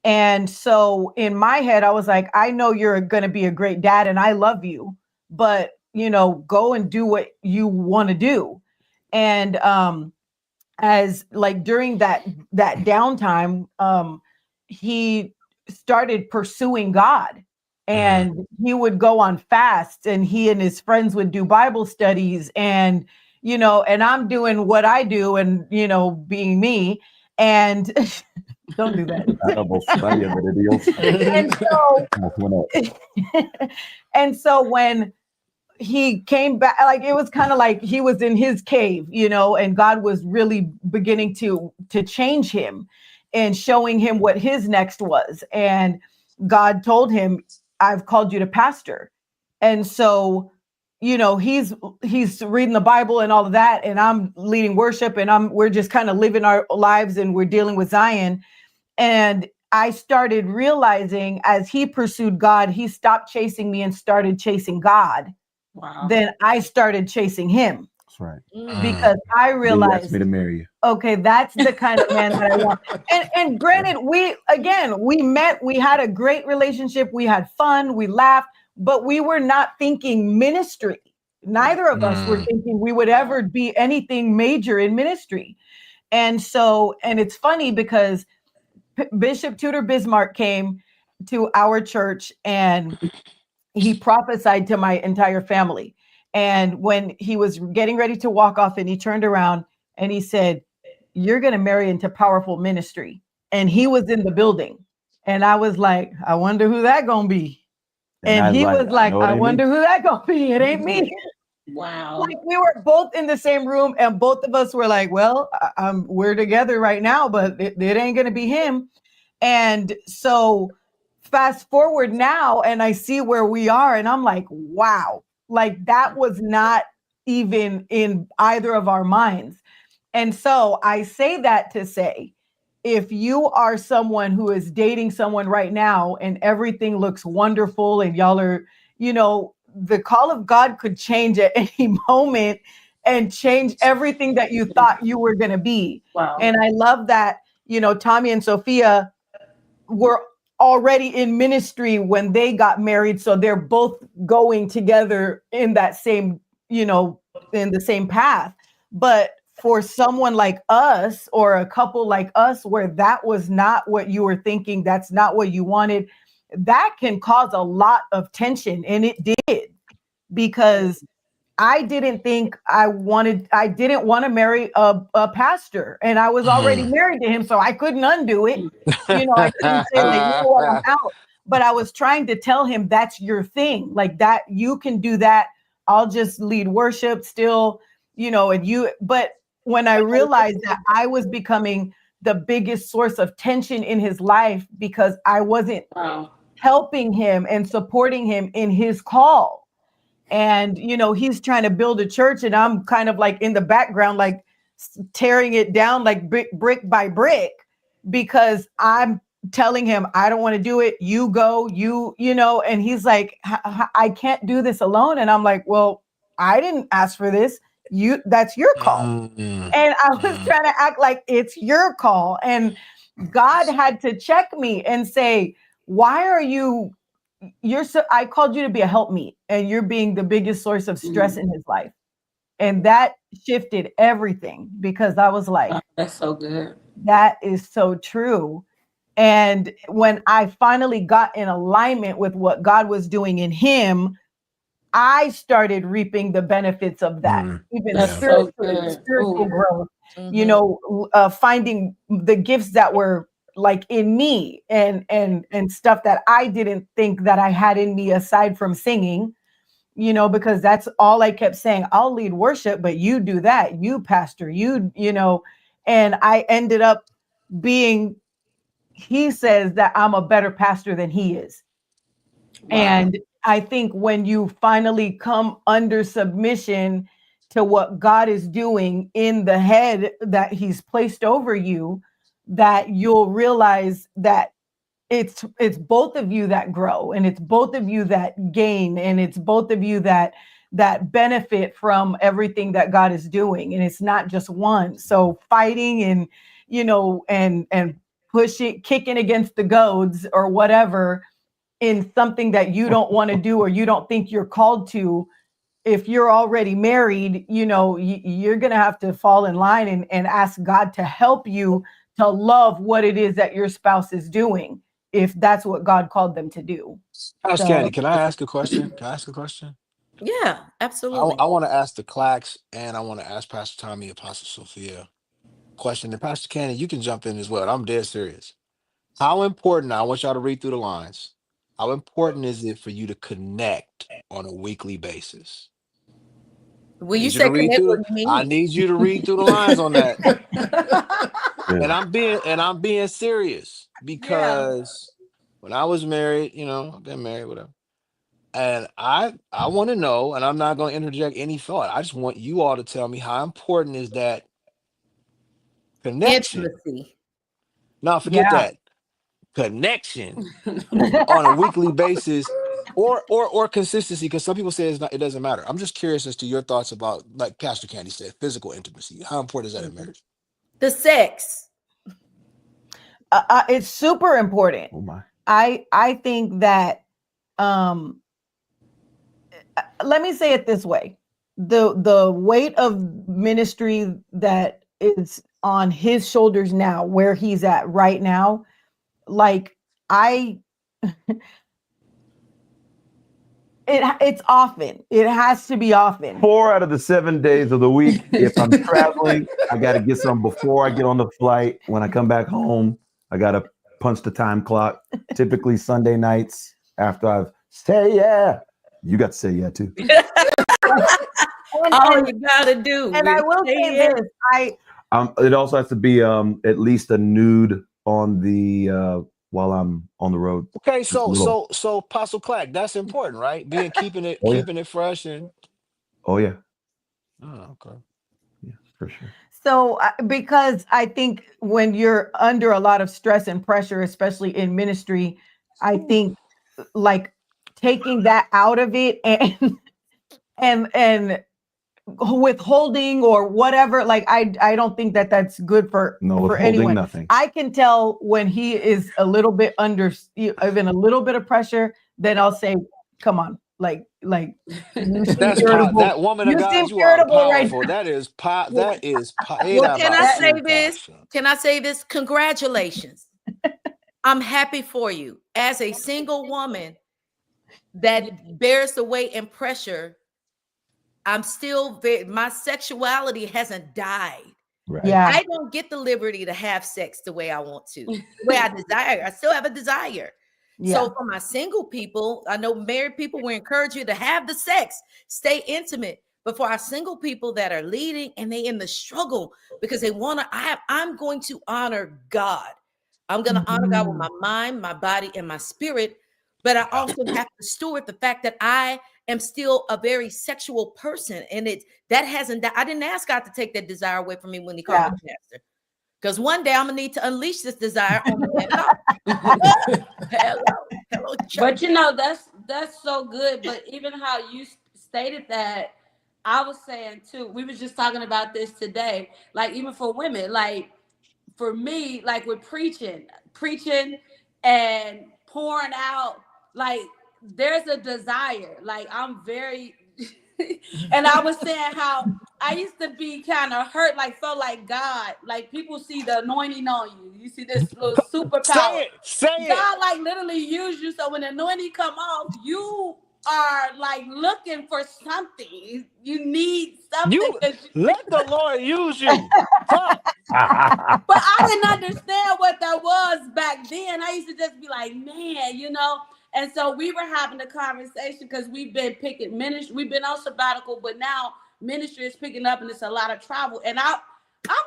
And so in my head, I was like, I know you're going to be a great dad and I love you, but, go and do what you want to do. And as like during that downtime, he started pursuing God, and he would go on fasts, and he and his friends would do Bible studies, and and I'm doing what I do, and being me, and don't do that. And so when he came back, like, it was kind of like he was in his cave, and God was really beginning to change him and showing him what his next was. And God told him, I've called you to pastor. And so, he's reading the Bible and all of that, and I'm leading worship, and we're just kind of living our lives, and we're dealing with Zion. And I started realizing, as he pursued God, he stopped chasing me and started chasing God. Wow. Then I started chasing him. That's right. Because I He realized, asked me to marry you. okay, that's the kind of man that I want. And granted, we met, we had a great relationship, we had fun, we laughed, but we were not thinking ministry. Neither of us were thinking we would ever be anything major in ministry. And so, and it's funny because Bishop Tudor Bismarck came to our church and he prophesied to my entire family. And when he was getting ready to walk off, and he turned around and he said, you're going to marry into powerful ministry. And he was in the building. And I was like, I wonder who that gonna be. And I And he was like, no, it I ain't wonder me. who that gonna be. It ain't me. Wow. Like we were both in the same room, and both of us were like, well, we're together right now, but it ain't gonna be him. And so fast forward now, and I see where we are, and I'm like, wow, like that was not even in either of our minds. And so I say that to say, if you are someone who is dating someone right now and everything looks wonderful and y'all are, the call of God could change at any moment and change everything that you thought you were going to be. Wow. And I love that, Tommy and Sophia were already in ministry when they got married. So they're both going together in that same, in the same path. But for someone like us or a couple like us, where that was not what you were thinking, that's not what you wanted, that can cause a lot of tension. And it did, because I didn't want to marry a pastor, and I was already married to him, so I couldn't undo it. I couldn't say that, what, I'm out. But I was trying to tell him that's your thing, like that you can do that. I'll just lead worship still, but when I realized that I was becoming the biggest source of tension in his life because I wasn't helping him and supporting him in his call. And, he's trying to build a church, and I'm kind of like in the background, like tearing it down, like brick by brick, because I'm telling him, I don't want to do it. You go, and he's like, I can't do this alone. And I'm like, well, I didn't ask for this. That's your call. And I was trying to act like it's your call. And God had to check me and say, why are you I called you to be a helpmeet, and you're being the biggest source of stress in his life. And that shifted everything, because I was like, that's so good. That is so true. And when I finally got in alignment with what God was doing in him, I started reaping the benefits of that, even spiritual growth, finding the gifts that were like in me, and stuff that I didn't think that I had in me aside from singing, because that's all I kept saying. I'll lead worship, but you do that, you pastor, and I ended up being, he says that I'm a better pastor than he is. Wow. And I think when you finally come under submission to what God is doing in the head that he's placed over you, that you'll realize that it's both of you that grow, and it's both of you that gain, and it's both of you that benefit from everything that God is doing. And it's not just one. So fighting and, and pushing, kicking against the goads or whatever, in something that you don't want to do or you don't think you're called to, if you're already married, you're going to have to fall in line and ask God to help you to love what it is that your spouse is doing, if that's what God called them to do. Pastor Candy, can I ask a question? Yeah, absolutely. I want to ask the Clacks, and I want to ask Pastor Tommy, Apostle Sophia question. And Pastor Candy, you can jump in as well. I'm dead serious. How important, I want y'all to read through the lines. How important is it for you to connect on a weekly basis? When you say connect, what do you mean? I need you to read through the lines on that. And I'm being serious, because when I was married, I've been married, whatever. And I want to know, and I'm not going to interject any thought. I just want you all to tell me, how important is that connection? Intimacy. Now, forget that. Connection on a weekly basis, or consistency, because some people say it doesn't matter. I'm just curious as to your thoughts about, like Pastor Candy said, physical intimacy. How important is that in marriage? The sex. It's super important. Oh my. I think that, let me say it this way. The weight of ministry that is on his shoulders now, where he's at right now, like it's often. It has to be often. 4 out of the 7 days of the week. If I'm traveling, I got to get some before I get on the flight. When I come back home, I got to punch the time clock. Typically Sunday nights after I've say yeah. You got to say yeah too. All you gotta do. And I will say it. this, It also has to be at least a nude on the while I'm on the road. Okay, Just a little. so Apostle Clack, that's important, right? Keeping it Oh, yeah. keeping it fresh and Oh yeah. oh, okay. Yeah, for sure. so because I think when you're under a lot of stress and pressure, especially in ministry, I think like taking that out of it and withholding or whatever, like I don't think that that's good for Withholding anyone. nothing. I can tell when he is a little bit under, even a little bit of pressure, then I'll say, come on, like you seem irritable. That woman of You God, seem you are irritable right powerful. That is Well, can I say this? Can I say this? Congratulations. I'm happy for you. As a single woman that bears the weight and pressure, I'm still my sexuality hasn't died. Right. Yeah. I don't get the liberty to have sex the way I want to, the way I desire. I still have a desire. Yeah. So for my single people, I know married people, we encourage you to have the sex, stay intimate. But for our single people that are leading and they in the struggle because they want to, I'm going to honor God. I'm going to honor God with my mind, my body, and my spirit. But I also have to steward the fact that I am still a very sexual person. And I didn't ask God to take that desire away from me when he called me pastor. Because one day I'm gonna need to unleash this desire on the man. Hello, church. But that's so good. But even how you stated that, I was saying too, we was just talking about this today, like even for women, like for me, like with preaching and pouring out, like there's a desire, like I'm very and I was saying how I used to be kind of hurt, like felt like God, like people see the anointing on you. You see this little superpower. Say God like literally use you. So when the anointing come off, you are like looking for something. You need something. Let the Lord use you. Fuck. But I didn't understand what that was back then. I used to just be like, man, And so we were having a conversation because we've been picking ministry. We've been on sabbatical, but now ministry is picking up and it's a lot of travel. And I'm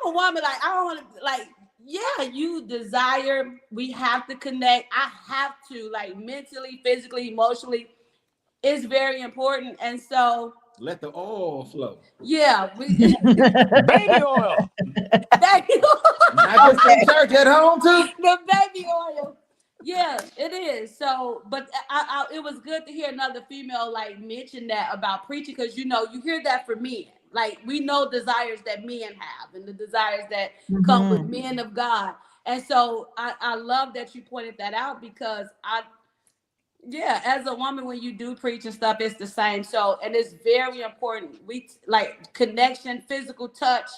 a woman, like, I don't want to, like, yeah, you desire, we have to connect. I have to, like, mentally, physically, emotionally, it's very important. And so let the oil flow. Yeah, baby oil. Baby oil. Not just in church, at home too. The baby oil. Yeah, it is. So, but it was good to hear another female like mention that about preaching, because you hear that from men. Like, we know desires that men have and the desires that come with men of God. And so I love that you pointed that out, because as a woman, when you do preach and stuff, it's the same. So, and it's very important. We like connection, physical touch,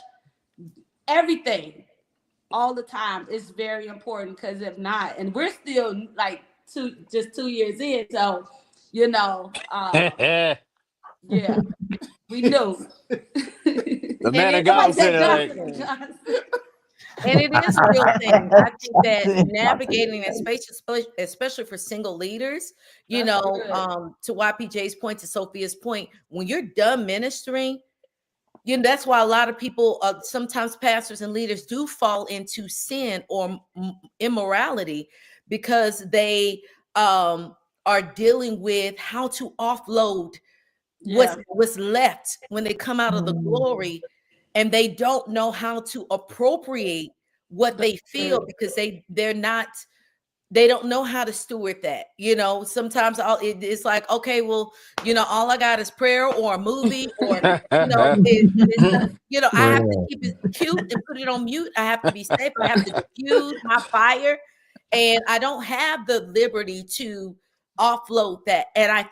everything. All the time is very important, because if not, and we're still like 2 years in, so yeah, we knew. The man of God said, and it is a real thing. I think that navigating that space, especially for single leaders, to YPJ's point, to Sophia's point, when you're done ministering, that's why a lot of people, sometimes pastors and leaders, do fall into sin or immorality, because they are dealing with how to offload what's left when they come out of the glory, and they don't know how to appropriate what they feel, because they don't know how to steward that. Sometimes it's like, okay, well, all I got is prayer or a movie, or I have to keep it cute and put it on mute. I have to be safe. I have to diffuse my fire, and I don't have the liberty to offload that. And I,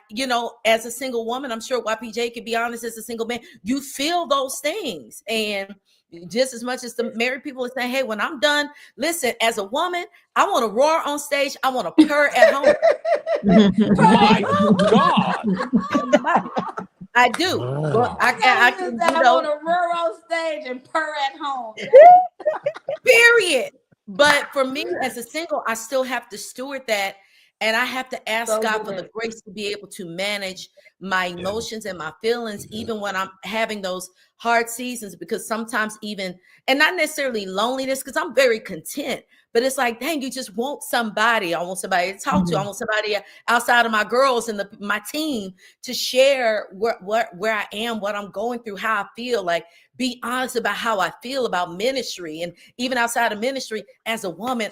as a single woman, I'm sure YPJ can be honest, as a single man, you feel those things. And just as much as the married people are saying, hey, when I'm done, listen, as a woman, I want to roar on stage. I want to purr at home. My God. I do. Well, I want to roar on stage and purr at home. Period. But for me as a single, I still have to steward that. And I have to ask So God for the good. grace to be able to manage my Yeah. emotions and my feelings, Yeah. even when I'm having those hard seasons, because sometimes even, and not necessarily loneliness, because I'm very content, but it's like, dang, you just want somebody. I want somebody to talk to. I want somebody outside of my girls and my team to share where I am, what I'm going through, how I feel. Like, be honest about how I feel about ministry. And even outside of ministry, as a woman,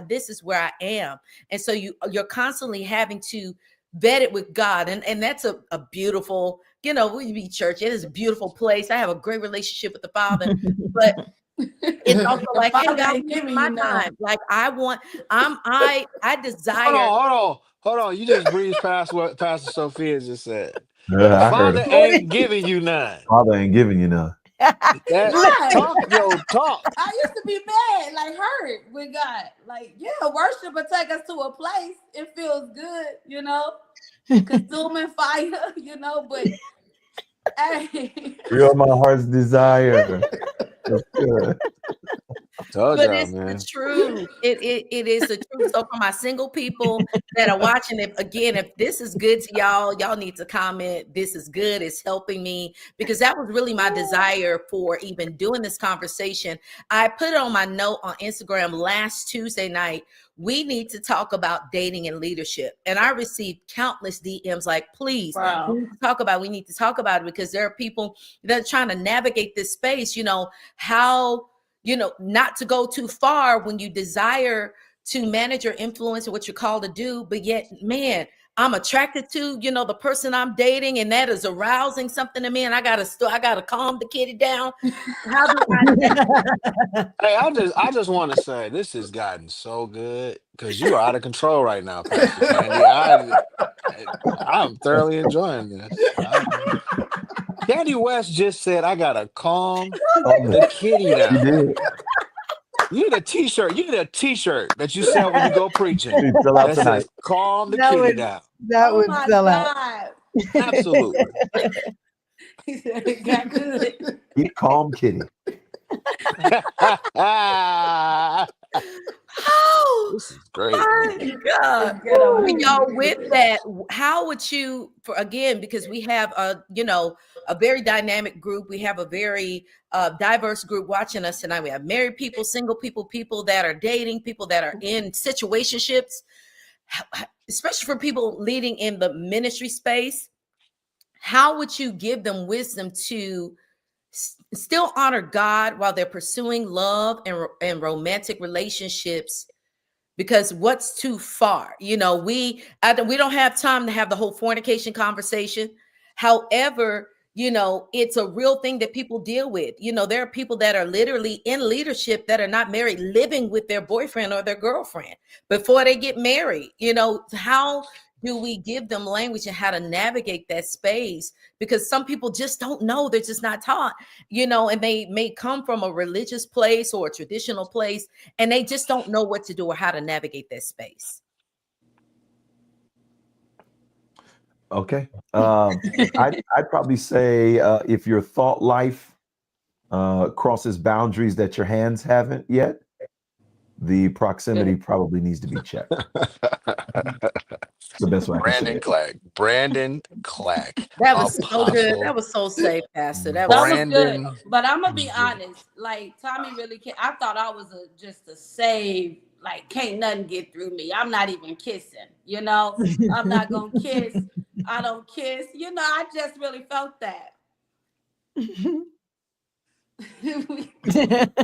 this is where I am. And so you're constantly having to vet it with God. And that's a beautiful, we be church. It is a beautiful place. I have a great relationship with the Father. But it's also The like, hey, Father God, ain't give me giving my you none. time. Like I Hold desire. on, hold on, hold on. You just breezed past what Pastor Sophia just said. The I heard Father him. What ain't giving you none. Father ain't giving you none. That Right. talk, yo, talk. I used to be mad, like hurt with God. Like, yeah, worship will take us to a place. It feels good, consuming fire, but hey. You're my heart's desire. That's good. Told But y'all, it's the man. truth. It is the truth. So for my single people that are watching, if this is good to y'all need to comment. This is good. It's helping me, because that was really my desire for even doing this conversation. I put it on my note on Instagram last Tuesday night. We need to talk about dating and leadership. And I received countless DMs like, please, Wow. we need to talk about it, because there are people that are trying to navigate this space, how not to go too far when you desire to manage your influence and what you're called to do, but yet, man, I'm attracted to, the person I'm dating, and that is arousing something to me, and I gotta calm the kitty down. How do Hey, I just want to say this has gotten so good because you are out of control right now, Pastor Candy. I'm thoroughly enjoying this. Candy West just said, "I gotta calm the kitty You down." did. You need a T-shirt. You need a T-shirt that you sell when you go preaching You fill out that tonight. says "Calm the that kitty would down." that Oh would my sell out. God. Absolutely. He said it got good. Keep calm, kitty. oh This is great, my man. God. It's ghetto But in here. y'all, with that, how would you, because we have a very dynamic group. We have a very diverse group watching us tonight. We have married people, single people, people that are dating, people that are in situationships, especially for people leading in the ministry space. How would you give them wisdom to still honor God while they're pursuing love and romantic relationships? Because what's too far? We don't have time to have the whole fornication conversation. However, it's a real thing that people deal with. There are people that are literally in leadership that are not married, living with their boyfriend or their girlfriend before they get married. How do we give them language and how to navigate that space? Because some people just don't know. They're just not taught, and they may come from a religious place or a traditional place, and they just don't know what to do or how to navigate that space. Okay. I'd probably say if your thought life crosses boundaries that your hands haven't yet, the proximity probably needs to be checked. The best way I can say Brandon it. Clack. Brandon Clack. That was so good. That Apostle was so safe, Pastor. That was That was good. Brandon. But I'm gonna be honest. Like Tommy really I thought I was just a save. Like can't nothing get through me. I'm not even kissing. I'm not gonna kiss. I don't kiss. I just really felt that.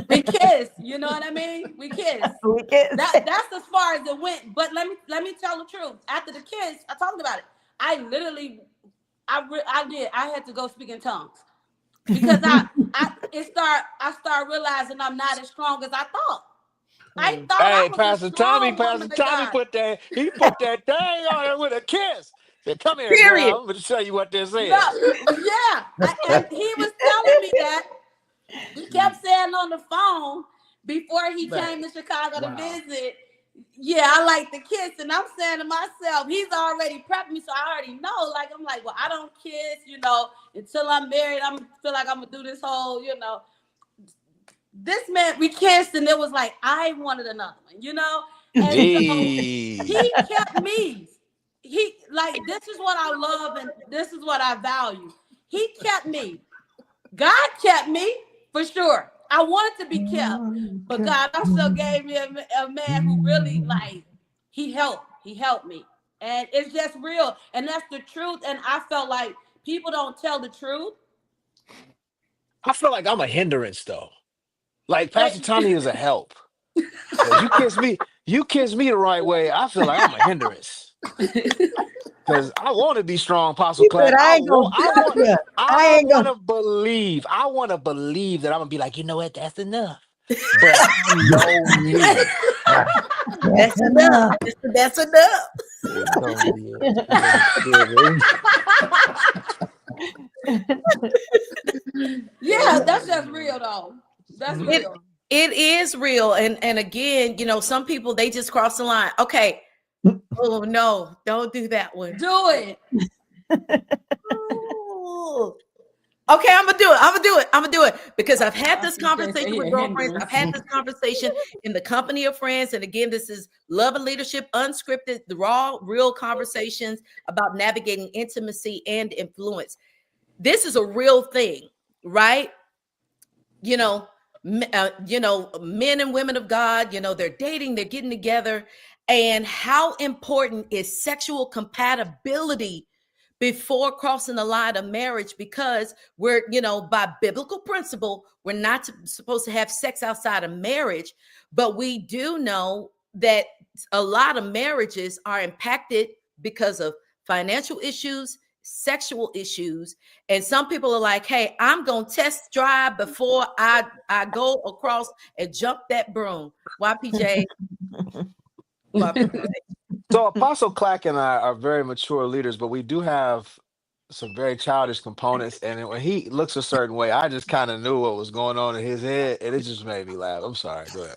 We kiss. You know what I mean? We kiss. We can That's as far as it went. But let me tell the truth. After the kiss, I talked about it. I literally, I did. I had to go speak in tongues because I start realizing I'm not as strong as I thought. I thought I Hey, was a strong woman Pastor of Tommy God. put that thing on it with a kiss. Said, "Come here, period. girl. I'm going to show you what this No, is." yeah, and he was telling me that. He kept saying on the phone before he came to Chicago to visit. Yeah, I like the kiss, and I'm saying to myself, he's already prepped me, so I already know. Like I'm like, well, I don't kiss, until I'm married. I'm feel like I'm gonna do this whole, this man, we kissed, and it was like I wanted another one, you know. And so Hey. he kept me. He like this is what I love, and this is what I value. He kept me. God kept me for sure. I wanted to be kept, but God also gave me a man who really like he helped. He helped me, and it's just real, and that's the truth. And I felt like people don't tell the truth. I feel like I'm a hindrance though. Like Pastor Like, Tommy is a help. Because you kiss me the right way, I feel like I'm a hindrance. Because I want to be strong, Apostle He said, Clack. I ain't gonna touch you. I ain't gonna. I want to believe that I'm gonna be like, you know what, that's enough. But I know me. That's enough. That's enough. It's gonna be yeah, that's just real though. That's real. It is real. And again, you know, some people, they just cross the line. Okay. Oh no, don't do that one. Do it. Ooh. Okay, I'm gonna do it. I'm gonna do it because I've had this conversation with girlfriends. I've had this conversation in the company of friends. And again, this is Love and Leadership Unscripted, the raw, real conversations about navigating intimacy and influence. This is a real thing, right? You know, men and women of God, you know, they're dating, they're getting together. And how important is sexual compatibility before crossing the line of marriage? Because we're, you know, by biblical principle, we're not supposed to have sex outside of marriage. But we do know that a lot of marriages are impacted because of financial issues, sexual issues. And some people are like, hey, I'm going to test drive before I go across and jump that broom. YPJ. So Apostle Clack and I are very mature leaders, but we do have some very childish components. And when he looks a certain way, I just kind of knew what was going on in his head, and it just made me laugh. I'm sorry. Go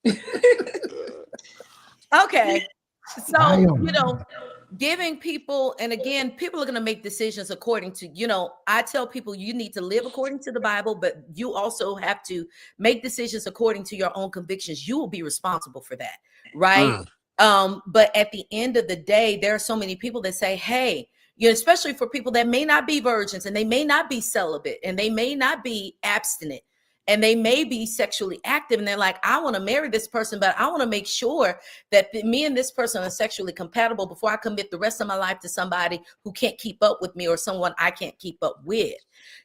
ahead. Okay. So, you know, giving people, and again, people are going to make decisions according to, you know, I tell people you need to live according to the Bible, but you also have to make decisions according to your own convictions. You will be responsible for that, right? But at the end of the day, there are so many people that say, hey, you know, especially for people that may not be virgins and they may not be celibate and they may not be abstinent and they may be sexually active. And they're like, I want to marry this person, but I want to make sure that me and this person are sexually compatible before I commit the rest of my life to somebody who can't keep up with me or someone I can't keep up with.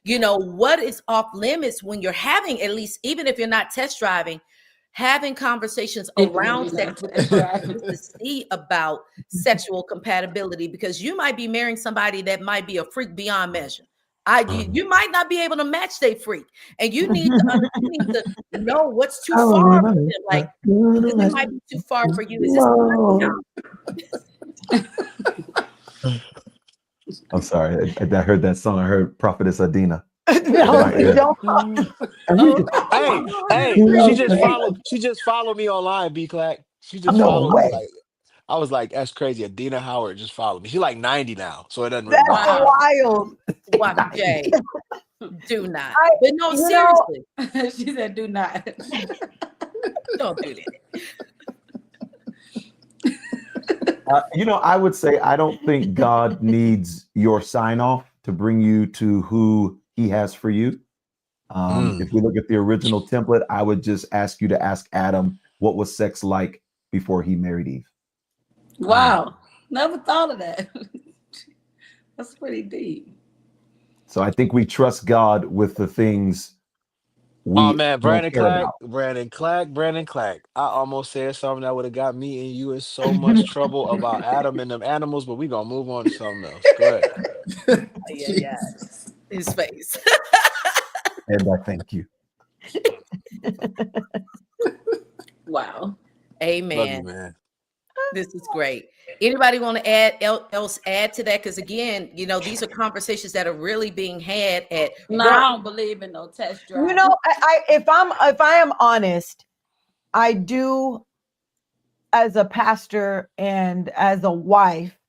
You know, what is off limits when you're having, at least, even if you're not test driving, having conversations around sex to see about sexual compatibility, because you might be marrying somebody that might be a freak beyond measure. You might not be able to match their freak, and you need to know what's too far for them. Like, because it might be too far for you. Is this I'm sorry. I heard that song. I heard Prophetess Adina. No, Hey, she just followed me online, B Clack. She just followed me. Like, I was like, that's crazy. Adina Howard just followed me. She's like 90 now, so it doesn't really matter. wild. YPJ, do not. But no, seriously. She said, do not. Don't do that. You know, I would say I don't think God needs your sign off to bring you to who he has for you. If we look at the original template, I would just ask you to ask Adam, what was sex like before he married Eve? Wow. Never thought of that. That's pretty deep. So I think we trust God with the things we Oh man, Brandon Clack. I almost said something that would have got me and you in so much trouble about Adam and them animals, but we're gonna move on to something else. Go ahead. Yeah. His face. And I thank you. Wow. Amen. Love you, man. This is great. Anybody want to add to that? Because again, you know, these are conversations that are really being had at. No, I don't believe in no test drive. You know, if I am honest, I do, as a pastor and as a wife,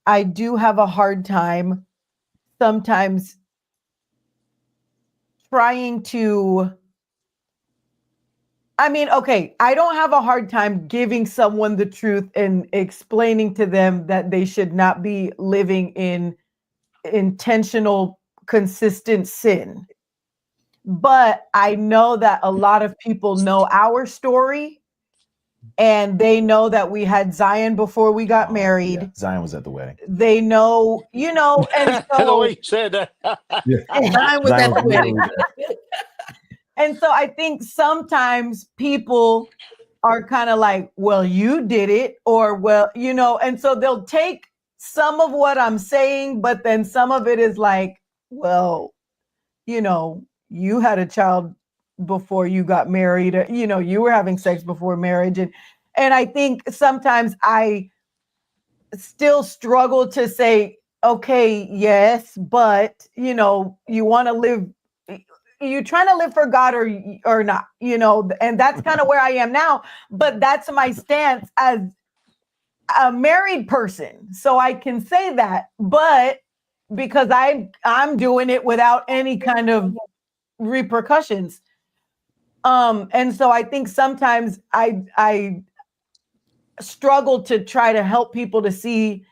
I do have a hard time sometimes trying to I mean, okay, I don't have a hard time giving someone the truth and explaining to them that they should not be living in intentional, consistent sin. But I know that a lot of people know our story, and they know that we had Zion before we got married. Yeah. Zion was at the wedding. They know, and The way so you said that. Yeah. Zion was at the wedding. and so I think sometimes people are kind of like, well, you did it, or well, and so they'll take some of what I'm saying, but then some of it is like, well, you had a child before you got married, you were having sex before marriage. And I think sometimes I still struggle to say, okay, yes, but you want to live, you trying to live for God or not, and that's kind of where I am now. But that's my stance as a married person, so I can say that. But because I'm doing it without any kind of repercussions. And so I think sometimes I struggle to try to help people to see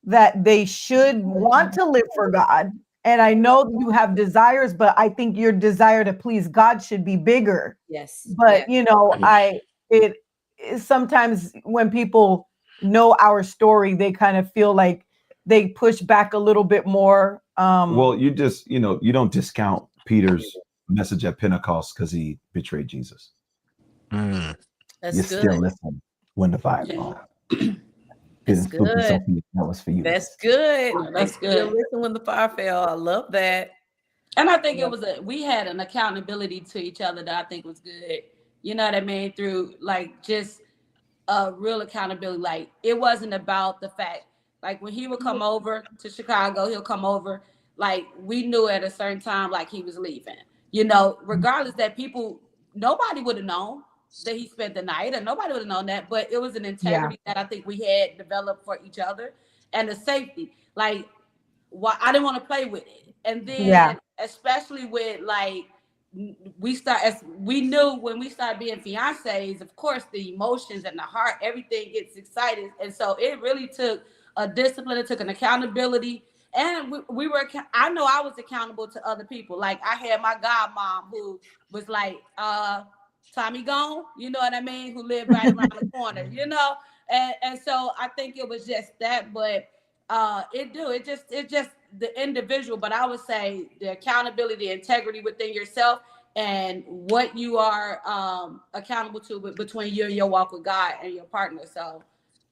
that they should want to live for God. And I know you have desires, but I think your desire to please God should be bigger. Yes. But yes. it sometimes when people know our story, they kind of feel like they push back a little bit more. Well, you just, you don't discount Peter's message at Pentecost because he betrayed Jesus. Mm. That's You good. still listen when the fire falls. That's good. That was for you. That's good. That's good. Still listen when the fire fell. I love that. And I think we had an accountability to each other that I think was good. You know what I mean? Through like just a real accountability. Like it wasn't about the fact, like when he would come over to Chicago, he'll come over. Like we knew at a certain time, like he was leaving. Regardless that nobody would have known that he spent the night, and nobody would have known that. But it was an integrity that I think we had developed for each other, and a safety. Like, I didn't want to play with it. And then, especially with like, we knew when we started being fiancés, of course, the emotions and the heart, everything gets excited. And so it really took a discipline, it took an accountability. And I know I was accountable to other people. Like I had my godmom who was like, Tommy gone, you know what I mean? Who lived right around the corner, And so I think it was just that, but it's just the individual. But I would say the accountability, integrity within yourself, and what you are accountable to between you and your walk with God and your partner. So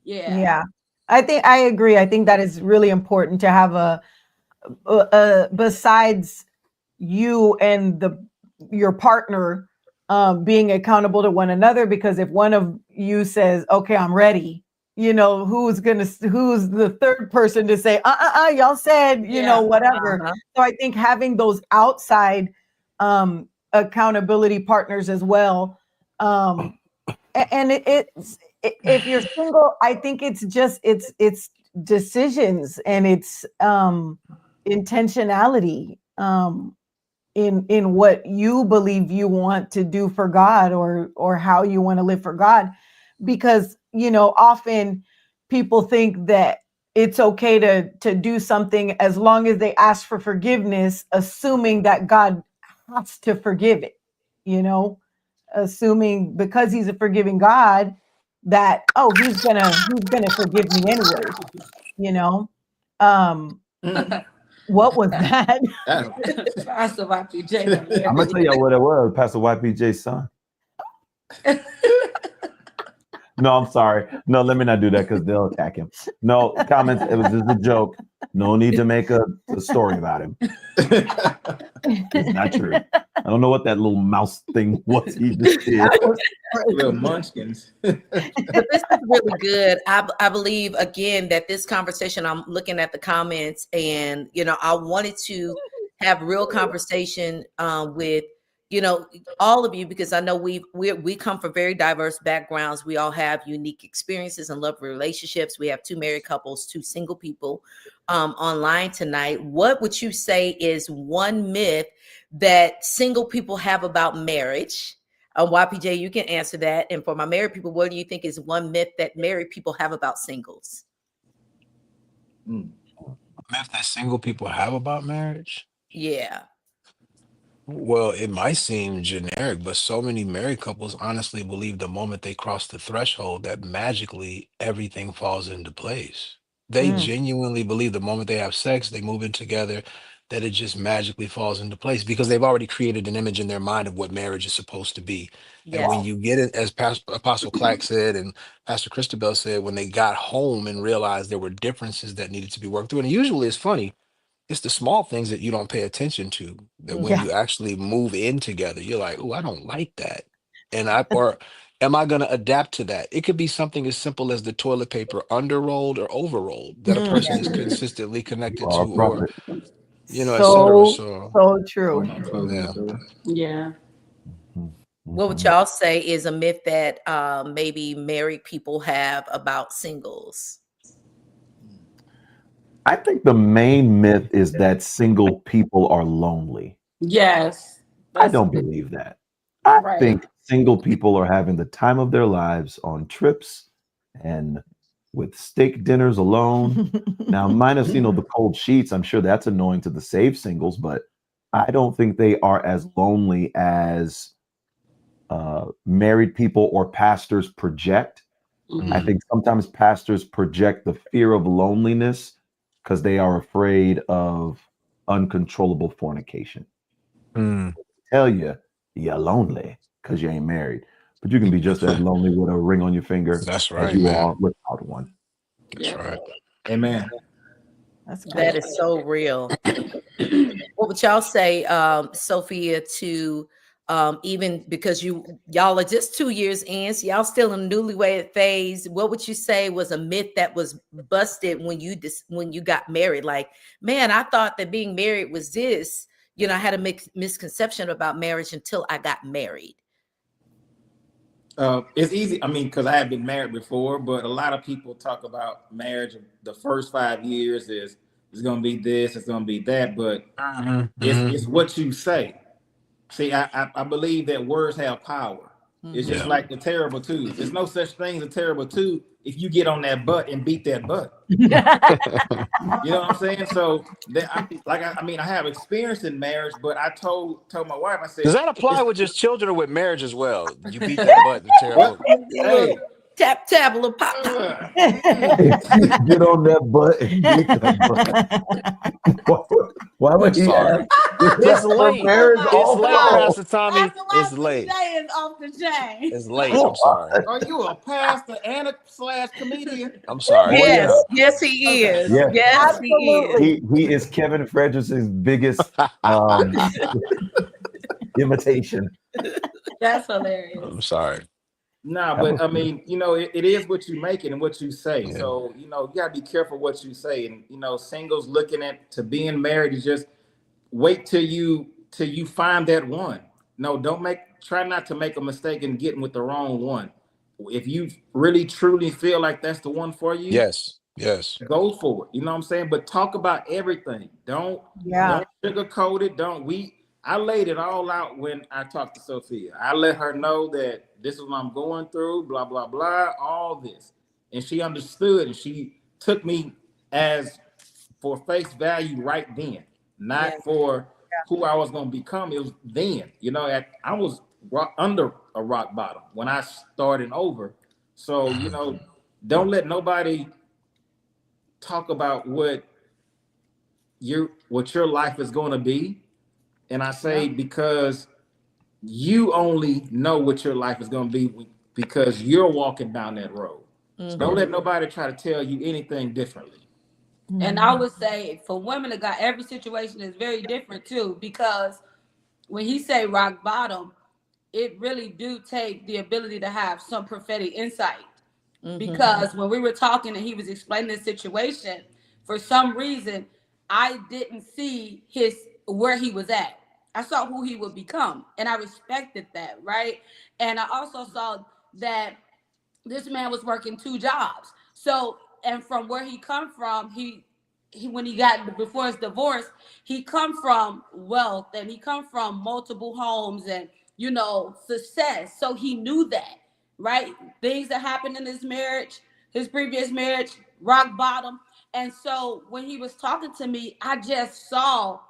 yeah, I think I agree. I think that is really important to have a besides you and your partner being accountable to one another, because if one of you says, okay, I'm ready, who's the third person to say, y'all said, whatever. So I think having those outside accountability partners as well. And if you're single, I think it's decisions, and it's intentionality in what you believe you want to do for God, or how you want to live for God. Because often people think that it's okay to do something as long as they ask for forgiveness, assuming that God has to forgive it, assuming because he's a forgiving God that, he's gonna forgive me anyway, what was that? Pastor YPJ. I'm gonna tell y'all what it was, Pastor YPJ's son. No, I'm sorry. No, let me not do that because they'll attack him. No comments. It was just a joke. No need to make a story about him. It's not true. I don't know what that little mouse thing was he just did. Little munchkins. But this is really good. I believe, again, that this conversation, I'm looking at the comments, and I wanted to have real conversation with all of you, because I know we come from very diverse backgrounds. We all have unique experiences and love relationships. We have 2 married couples, 2 single people online tonight. What would you say is one myth that single people have about marriage? YPJ, you can answer that. And for my married people, what do you think is one myth that married people have about singles? Myth that single people have about marriage? Yeah. Well, it might seem generic, but so many married couples honestly believe the moment they cross the threshold that magically everything falls into place. They Mm. genuinely believe the moment they have sex, they move in together, that it just magically falls into place because they've already created an image in their mind of what marriage is supposed to be. And Yes. when you get it, as Apostle Clack said and Pastor Christabel said, when they got home and realized there were differences that needed to be worked through, and usually it's funny, it's the small things that you don't pay attention to that when Yeah. you actually move in together, you're like, oh, I don't like that. Or am I going to adapt to that? It could be something as simple as the toilet paper underrolled or overrolled that a person is consistently You connected are a to, or, prophet. et cetera. So, So, so true. yeah. Yeah. What would Mhm. y'all say is a myth that maybe married people have about singles? I think the main myth is that single people are lonely. Yes. I That's don't believe that. I right. think single people are having the time of their lives on trips and with steak dinners alone. Now, minus, the cold sheets, I'm sure that's annoying to the save singles, but I don't think they are as lonely as married people or pastors project. I Mhm. think sometimes pastors project the fear of loneliness because they are afraid of uncontrollable fornication. Mm. Tell you you're lonely because you ain't married, but you can be just as lonely with a ring on your finger That's as right, you man. are without one. That's Yeah. right. Amen. That's That good. is so real. What would y'all say, Sophia, to even because y'all are just 2 years in, so y'all still in the newlywed phase. What would you say was a myth that was busted when when you got married? Like, man, I thought that being married was this. I had a misconception about marriage until I got married. It's easy. I mean, because I have been married before, but a lot of people talk about marriage. The first 5 years is going to be this, it's going to be that, but Mhm, it's mhm. what you say. See, I believe that words have power. It's just Yeah. like the terrible twos. There's no such thing as a terrible two if you get on that butt and beat that butt. You know what I'm saying? So that I have experience in marriage, but I told my wife, I Does said, that apply it's with just children or with marriage as well? You beat that butt, the what? terrible. Hey, Look, tap tap, a little pop pop. uh, Get on that butt and beat that butt. Why, why I'm would he sorry. ask if It's that's for late. Oh marriage my It's late, God. also? Pastor Tommy. Pastor It's YPJ late. is off the chain. It's late. I'm sorry. are you a pastor and a slash comedian? I'm sorry. Oh Yes, yeah, yes, he Okay, is. yeah. okay, all Yes, right. he is. Absolutely. He is Kevin Frederickson's biggest imitation. That's hilarious. I'm sorry. Nah, That but was I good. mean, it is what you make it and what you say. Yeah. So, you gotta be careful what you say. And singles looking at to being married is just wait till you find that one. No, try not to make a mistake in getting with the wrong one. If you really truly feel like that's the one for you, Yes. Yes. go for it. You know what I'm saying? But talk about everything. Don't Yeah. don't sugarcoat it. Don't we I laid it all out when I talked to Sophia. I let her know that this is what I'm going through, blah, blah, blah, all this. And she understood and she took me as for face value right then, Yeah. not for who I was going to become. It was then, I was under a rock bottom when I started over. So, don't let nobody talk about what your life is going to be. And I say because you only know what your life is going to be because you're walking down that road. Don't Sure. let nobody try to tell you anything differently. And I would say for women that got every situation is very different too, because when he say rock bottom, it really do take the ability to have some prophetic insight. Because when we were talking and he was explaining the situation, for some reason, I didn't see where he was at. I saw who he would become, and I respected that, right? And I also saw that this man was working two jobs. So, and from where he come from, he when he got before his divorce, he come from wealth and he come from multiple homes and success. So he knew that, right? Things that happened in his marriage, his previous marriage, rock bottom. And so when he was talking to me, I just saw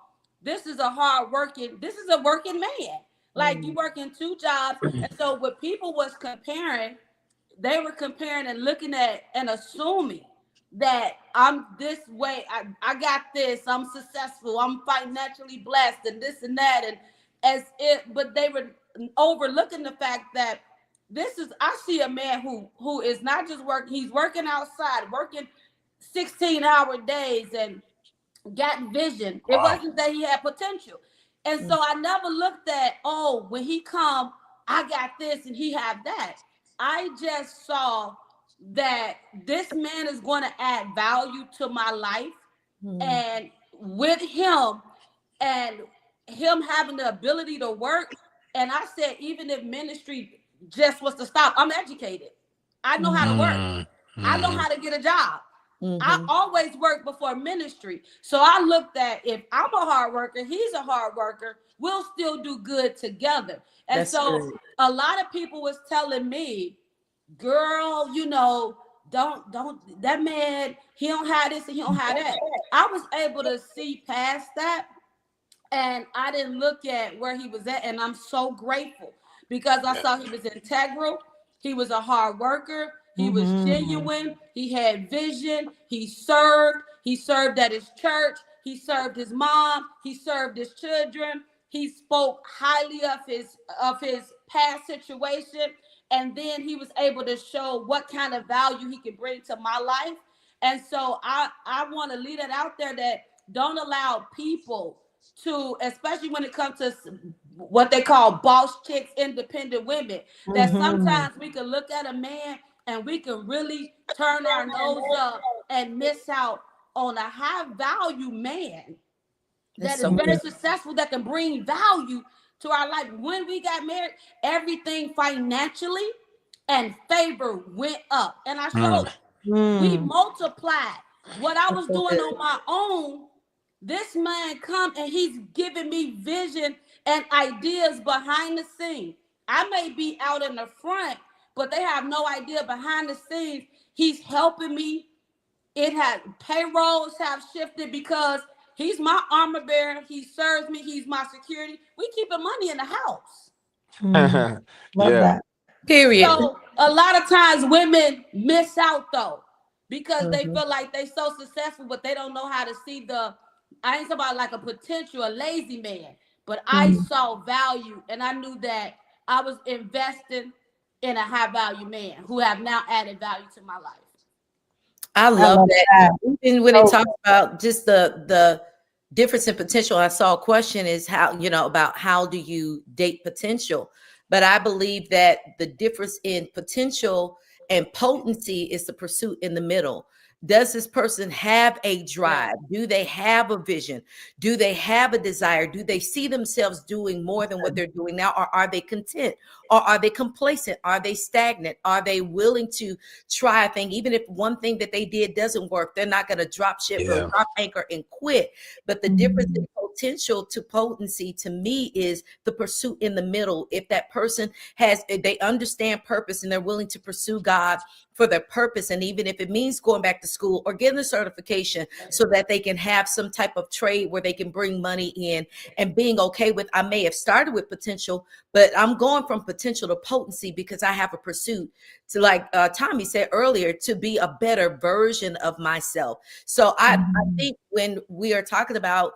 this is a working man. Like, you working two jobs. And so what people was comparing, they were comparing and looking at and assuming that I'm this way. I got this. I'm successful. I'm financially blessed and this and that. And but they were overlooking the fact that I see a man who is not just working, he's working outside, working 16-hour days and got vision. It Wow. wasn't that he had potential. And so I never looked at, oh, when he come, I got this and he have that. I just saw that this man is going to add value to my life. And with him and him having the ability to work, and I said, even if ministry just was to stop, I'm educated. I know how to work. I know how to get a job. I always work before ministry. So I looked at, if I'm a hard worker, he's a hard worker, we'll still do good together. And That's so good. a lot of people was telling me, girl, don't that man, he don't have this and he don't have that. I was able to see past that, and I didn't look at where he was at. And I'm so grateful because I saw he was integral. He was a hard worker. He was genuine. He had vision. He served. He served at his church. He served his mom. He served his children. He spoke highly of his past situation. And then he was able to show what kind of value he could bring to my life. And so I want to leave it out there that don't allow people to, especially when it comes to what they call boss chicks, independent women, that sometimes we can look at a man and we can really turn our nose up and miss out on a high value man that is very successful, that can bring value to our life. When we got married, everything financially and favor went up. And I showed we multiplied what I was doing on my own. This man come and he's giving me vision and ideas behind the scenes. I may be out in the front, but they have no idea behind the scenes. He's helping me. Payrolls have shifted because he's my armor bearer. He serves me. He's my security. We keeping money in the house. Love Yeah. that. Period. So a lot of times women miss out though, because they feel like they so successful, but they don't know how to see I ain't talking about like a potential, a lazy man, but I saw value and I knew that I was investing in a high value man who have now added value to my life. I love that. Even when it So- talks about just the difference in potential, I saw a question is how, about how do you date potential? But I believe that the difference in potential and potency is the pursuit in the middle. Does this person have a drive? Do they have a vision? Do they have a desire? Do they see themselves doing more than what they're doing now? Or are they content? Or are they complacent? Are they stagnant? Are they willing to try a thing? Even if one thing that they did doesn't work, they're not going to drop ship or drop anchor and quit. But the difference in potential to potency to me is the pursuit in the middle. If that person they understand purpose and they're willing to pursue God for their purpose, and even if it means going back to school or getting a certification so that they can have some type of trade where they can bring money in, and being okay with, I may have started with potential, but I'm going from potential to potency because I have a pursuit to, like Tommy said earlier, to be a better version of myself. So I think when we are talking about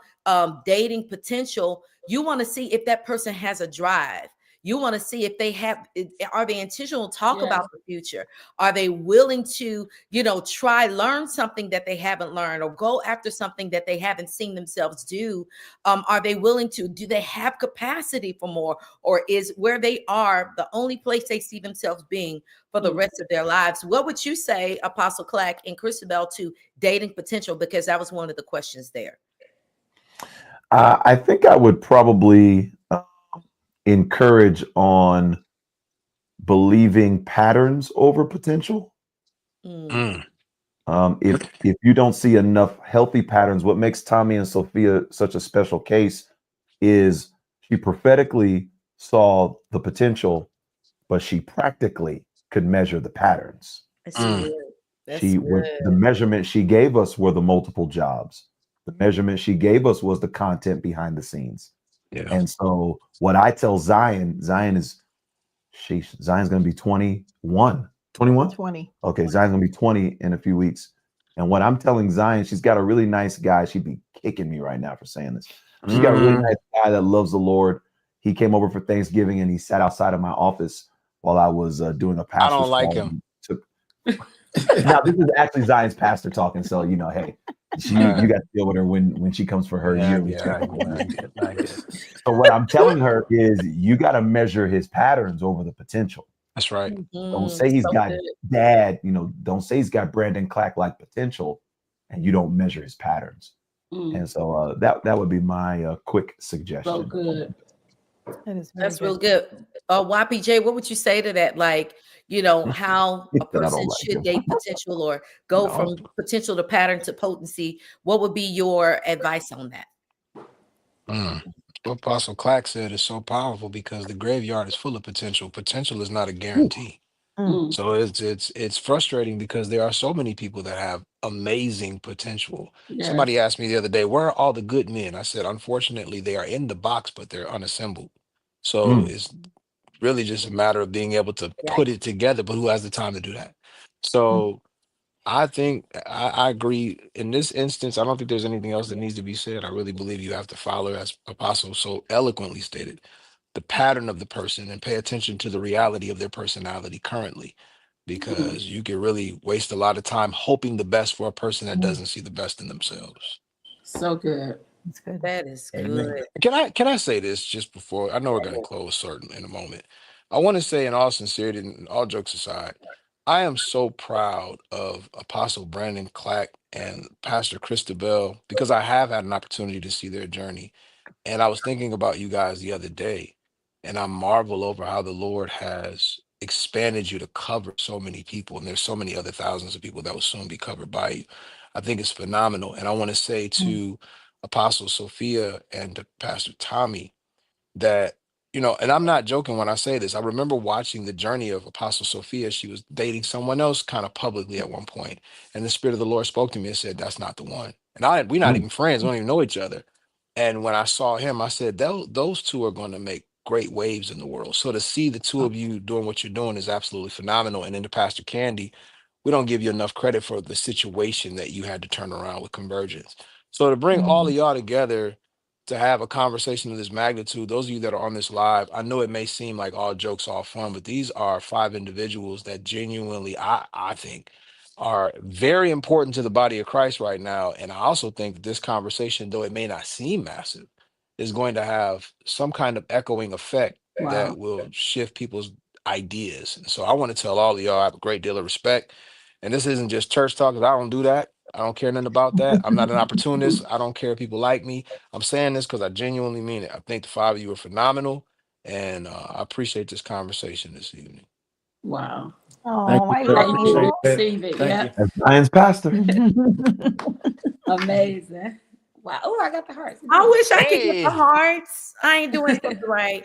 dating potential, you want to see if that person has a drive. You want to see if are they intentional to talk about the future? Are they willing to, learn something that they haven't learned, or go after something that they haven't seen themselves do? Are they willing to, do they have capacity for more? Or is where they are the only place they see themselves being for the rest of their lives? What would you say, Apostle Clack and Christabel, to dating potential? Because that was one of the questions there. I think I would probably encourage on believing patterns over potential. If you don't see enough healthy patterns, what makes Tommy and Sophia such a special case is she prophetically saw the potential, but she practically could measure the patterns. That's Mm. good. That's The good. measurement she gave us were the multiple jobs. The measurement she gave us was the content behind the scenes. Yeah. And so what I tell Zion's going to be 21. 21? 20. Okay, Zion's going to be 20 in a few weeks. And what I'm telling Zion, she's got a really nice guy. She'd be kicking me right now for saying this. She's got a really nice guy that loves the Lord. He came over for Thanksgiving and he sat outside of my office while I was doing a pastor's I don't like call. him. Now, this is actually Zion's pastor talking. So, hey, you got to deal with her when she comes for her yearly check. I get. So what I'm telling her is you got to measure his patterns over the potential. That's right. Don't say he's got dad, don't say he's got Brandon Clack like potential and you don't measure his patterns. And so that would be my quick suggestion. So good. That's real good. YPJ, what would you say to that? Like, how a person should date potential or go from potential to pattern to potency. What would be your advice on that? What Apostle Clack said is so powerful because the graveyard is full of potential. Potential is not a guarantee. So it's frustrating because there are so many people that have amazing potential. Yes. Somebody asked me the other day, where are all the good men? I said, unfortunately, they are in the box, but they're unassembled. So it's really just a matter of being able to put it together, but who has the time to do that? So I think I agree in this instance. I don't think there's anything else that needs to be said. I really believe you have to follow, as Apostle so eloquently stated, the pattern of the person and pay attention to the reality of their personality currently, because you can really waste a lot of time hoping the best for a person that doesn't see the best in themselves. So good. That's good. That is Amen. good. Can I say this just before? I know we're going to close certain in a moment. I want to say, in all sincerity and all jokes aside, I am so proud of Apostle Brandon Clack and Pastor Christabel because I have had an opportunity to see their journey. And I was thinking about you guys the other day, and I marvel over how the Lord has expanded you to cover so many people. And there's so many other thousands of people that will soon be covered by you. I think it's phenomenal. And I want to say to Apostle Sophia and to Pastor Tommy that, and I'm not joking when I say this. I remember watching the journey of Apostle Sophia. She was dating someone else kind of publicly at one point, and the Spirit of the Lord spoke to me and said, "That's not the one." And we're not even friends. We don't even know each other. And when I saw him, I said, those two are going to make great waves in the world. So to see the two of you doing what you're doing is absolutely phenomenal. And then to Pastor Candy, we don't give you enough credit for the situation that you had to turn around with Convergence. So to bring all of y'all together to have a conversation of this magnitude, those of you that are on this live, I know it may seem like all jokes, all fun, but these are 5 individuals that genuinely, I think, are very important to the body of Christ right now. And I also think that this conversation, though it may not seem massive, is going to have some kind of echoing effect that will shift people's ideas. And so I want to tell all of y'all I have a great deal of respect. And this isn't just church talk, 'cause I don't do that. I don't care nothing about that. I'm not an opportunist. I don't care if people like me. I'm saying this because I genuinely mean it. I think the 5 of you are phenomenal. And I appreciate this conversation this evening. Wow. Oh, I sir. love Thank you. you. Receive it. Thank Yeah. you. As Zion's pastor. Amazing. Wow. Oh, I got the hearts. I wish I could get the Hey. hearts. I ain't doing something right.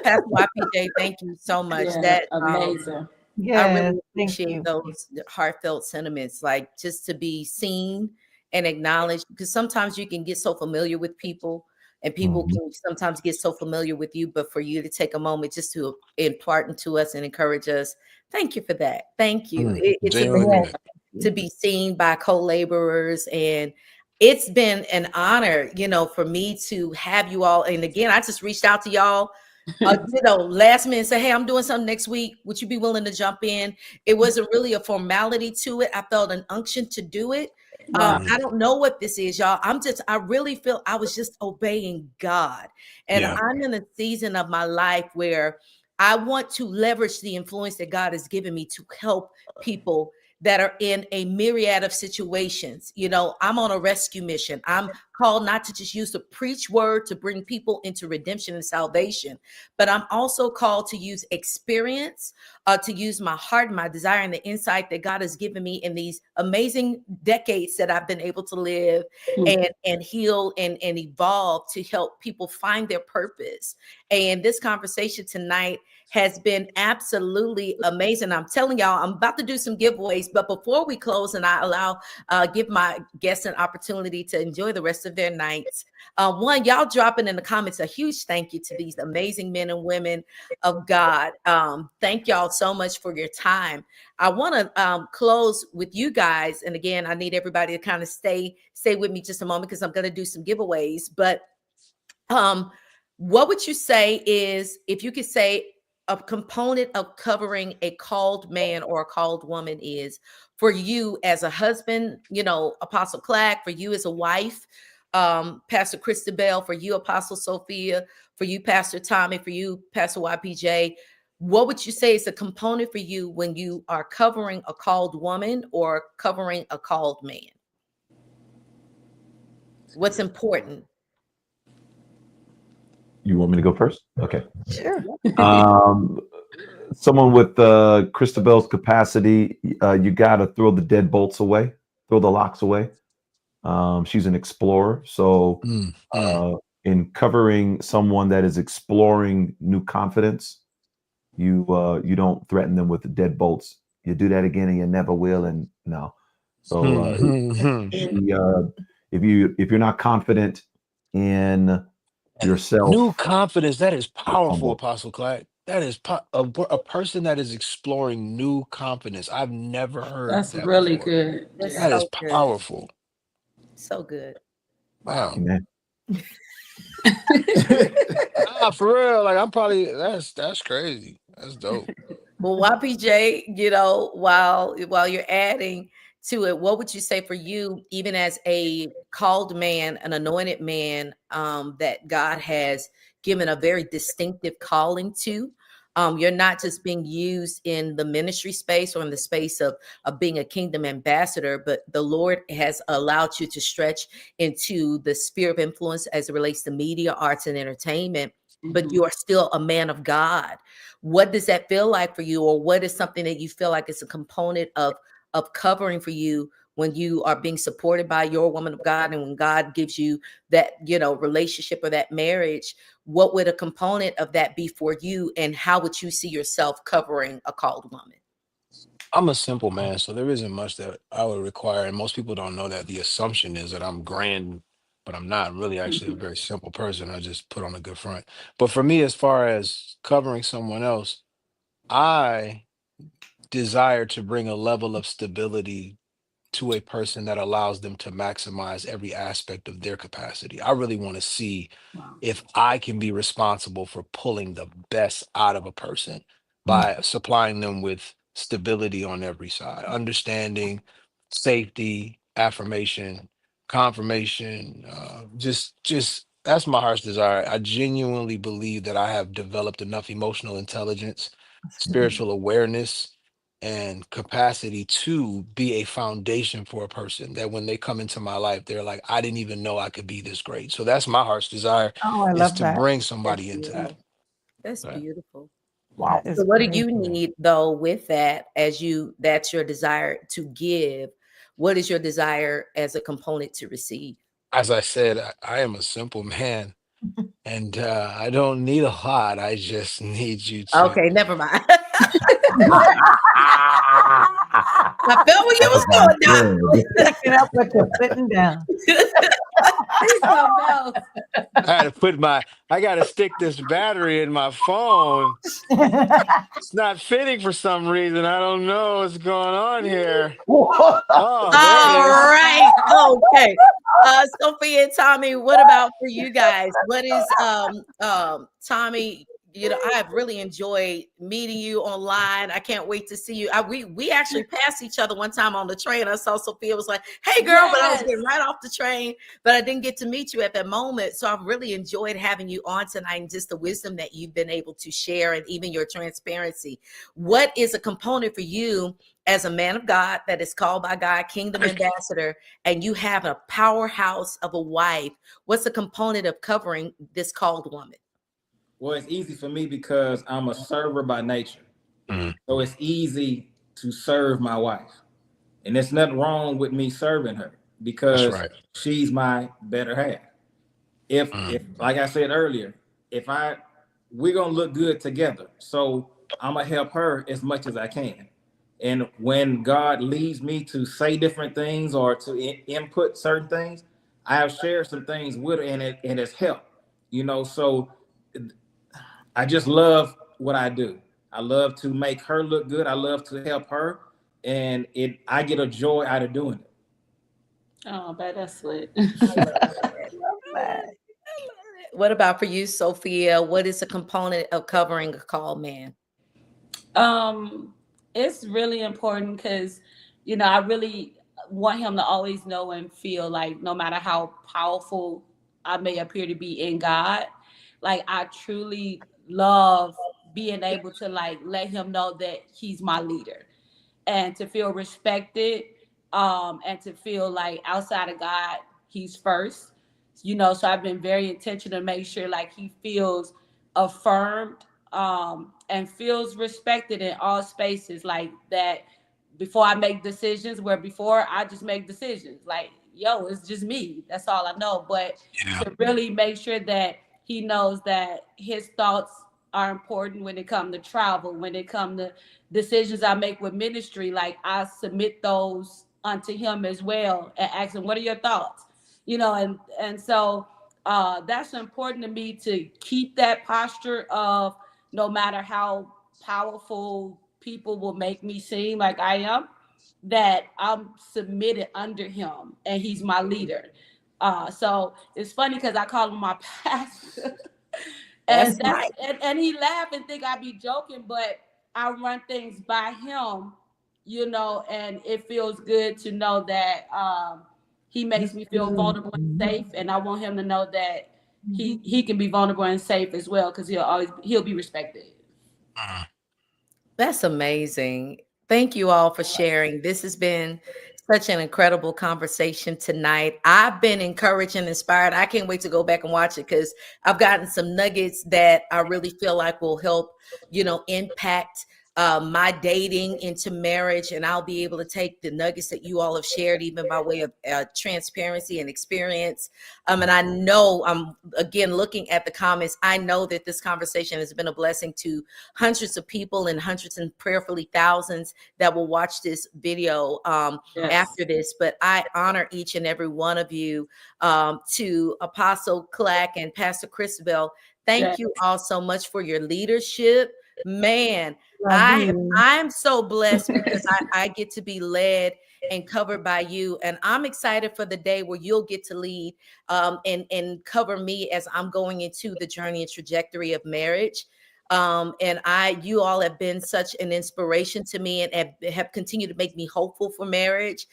Pastor YPJ, thank you so much. Yeah, That amazing. I Yes, really thank appreciate you. those heartfelt sentiments, like just to be seen and acknowledged, because sometimes you can get so familiar with people and people can sometimes get so familiar with you, but for you to take a moment just to impart into us and encourage us, thank you for that. Thank you. It's Genuinely mean amazing it. to be seen by co-laborers, and it's been an honor, for me to have you all. And again, I just reached out to y'all last minute, say, hey, I'm doing something next week. Would you be willing to jump in? It wasn't really a formality to it. I felt an unction to do it. Wow. I don't know what this is, y'all. I really feel I was just obeying God. And Yeah. I'm in a season of my life where I want to leverage the influence that God has given me to help people that are in a myriad of situations. I'm on a rescue mission. I'm called not to just use the preach word to bring people into redemption and salvation, but I'm also called to use experience, to use my heart, my desire, and the insight that God has given me in these amazing decades that I've been able to live and heal and evolve to help people find their purpose. And this conversation tonight has been absolutely amazing. I'm telling y'all, I'm about to do some giveaways, but before we close and I allow, give my guests an opportunity to enjoy the rest of their nights. One, y'all dropping in the comments a huge thank you to these amazing men and women of God. Thank y'all so much for your time. I want to close with you guys. And again, I need everybody to kind of stay with me just a moment because I'm going to do some giveaways. But what would you say is, if you could say a component of covering a called man or a called woman is for you as a husband, Apostle Clack, for you as a wife, Pastor Christabel, for you, Apostle Sophia, for you, Pastor Tommy, for you, Pastor YPJ, what would you say is a component for you when you are covering a called woman or covering a called man? What's important? You want me to go first? Okay. Sure. Someone with Christabel's capacity, you got to throw the deadbolts away, throw the locks away. She's an explorer. So in covering someone that is exploring new confidence, you don't threaten them with the deadbolts. You do that again and you never will. And no. So if you're not confident in yourself, new confidence, that is powerful, humble. Apostle Clark. That is a person that is exploring new confidence. I've never heard That's that really before. good. That's That is so good. powerful. So good. Wow. Amen. For real. Like, I'm probably, that's crazy. That's dope. Well, YPJ, while you're adding to it, what would you say for you, even as a called man, an anointed man, that God has given a very distinctive calling to? You're not just being used in the ministry space or in the space of being a kingdom ambassador, but the Lord has allowed you to stretch into the sphere of influence as it relates to media, arts, and entertainment. But you are still a man of God. What does that feel like for you, or what is something that you feel like is a component of covering for you when you are being supported by your woman of God, and when God gives you that relationship or that marriage? What would a component of that be for you, and how would you see yourself covering a called woman? I'm a simple man, so there isn't much that I would require. And most people don't know that. The assumption is that I'm grand, but I'm not. I'm really actually a very simple person. I just put on a good front. But for me, as far as covering someone else, I desire to bring a level of stability to a person that allows them to maximize every aspect of their capacity. I really want to see Wow. if I can be responsible for pulling the best out of a person by supplying them with stability on every side, understanding, safety, affirmation, confirmation, just that's my heart's desire. I genuinely believe that I have developed enough emotional intelligence, spiritual awareness, and capacity to be a foundation for a person that when they come into my life, they're like, I didn't even know I could be this great. So that's my heart's desire, Oh, I is love to that. bring That's somebody into that. beautiful. That's Right. beautiful. Wow. That is So what do great. you need though with that, that's your desire to give? What is your desire as a component to receive? As I said, I am a simple man, and I don't need a lot. I just need you to. Okay, never mind. I felt where you was going, Doc. Picking up what you're putting down. He's something else. I got to stick this battery in my phone. It's not fitting for some reason. I don't know what's going on here. Oh, there All it is. right. Okay. Sophia and Tommy, what about for you guys? What is Tommy? I have really enjoyed meeting you online. I can't wait to see you. We actually passed each other one time on the train. I saw Sophia was like, "Hey, girl," but I was getting right off the train, but I didn't get to meet you at that moment. So I've really enjoyed having you on tonight, and just the wisdom that you've been able to share, and even your transparency. What is a component for you as a man of God that is called by God, kingdom ambassador, and you have a powerhouse of a wife? What's a component of covering this called woman? Well, it's easy for me because I'm a server by nature. So it's easy to serve my wife. And there's nothing wrong with me serving her because right. she's my better half. If like I said earlier, if I we're gonna look good together. So I'm gonna help her as much as I can. And when God leads me to say different things or to input certain things, I have shared some things with her, and it has helped. So I just love what I do. I love to make her look good. I love to help her, and I get a joy out of doing it. Oh, but that's sweet. What about for you, Sophia? What is a component of covering a called man? Um, it's really important because, I really want him to always know and feel like no matter how powerful I may appear to be in God, like I truly love being able to like let him know that he's my leader and to feel respected, and to feel like outside of God, he's first. So I've been very intentional to make sure like he feels affirmed, and feels respected in all spaces like that. Before I make decisions, where before I just make decisions like, yo, it's just me, that's all I know. But Yeah. to really make sure that he knows that his thoughts are important when it comes to travel, when it comes to decisions I make with ministry, like I submit those unto him as well and ask him, what are your thoughts? And so that's important to me, to keep that posture of no matter how powerful people will make me seem like I am, that I'm submitted under him and he's my leader. So it's funny because I call him my pastor. That's and right. and he laughed and think I be joking, but I run things by him, and it feels good to know that he makes me feel vulnerable and safe, and I want him to know that he can be vulnerable and safe as well, because he'll be respected. Mhm. That's amazing. Thank you all for sharing. This has been such an incredible conversation tonight. I've been encouraged and inspired. I can't wait to go back and watch it because I've gotten some nuggets that I really feel like will help, impact my dating into marriage. And I'll be able to take the nuggets that you all have shared, even by way of transparency and experience. And I know I'm, again, looking at the comments, I know that this conversation has been a blessing to hundreds of people and hundreds and prayerfully thousands that will watch this video Yes. after this. But I honor each and every one of you. To Apostle Clack and Pastor Christabel, thank Yes. you all so much for your leadership. Man, Love you. I'm so blessed because I get to be led and covered by you. And I'm excited for the day where you'll get to lead and cover me as I'm going into the journey and trajectory of marriage. And you all have been such an inspiration to me and have continued to make me hopeful for marriage.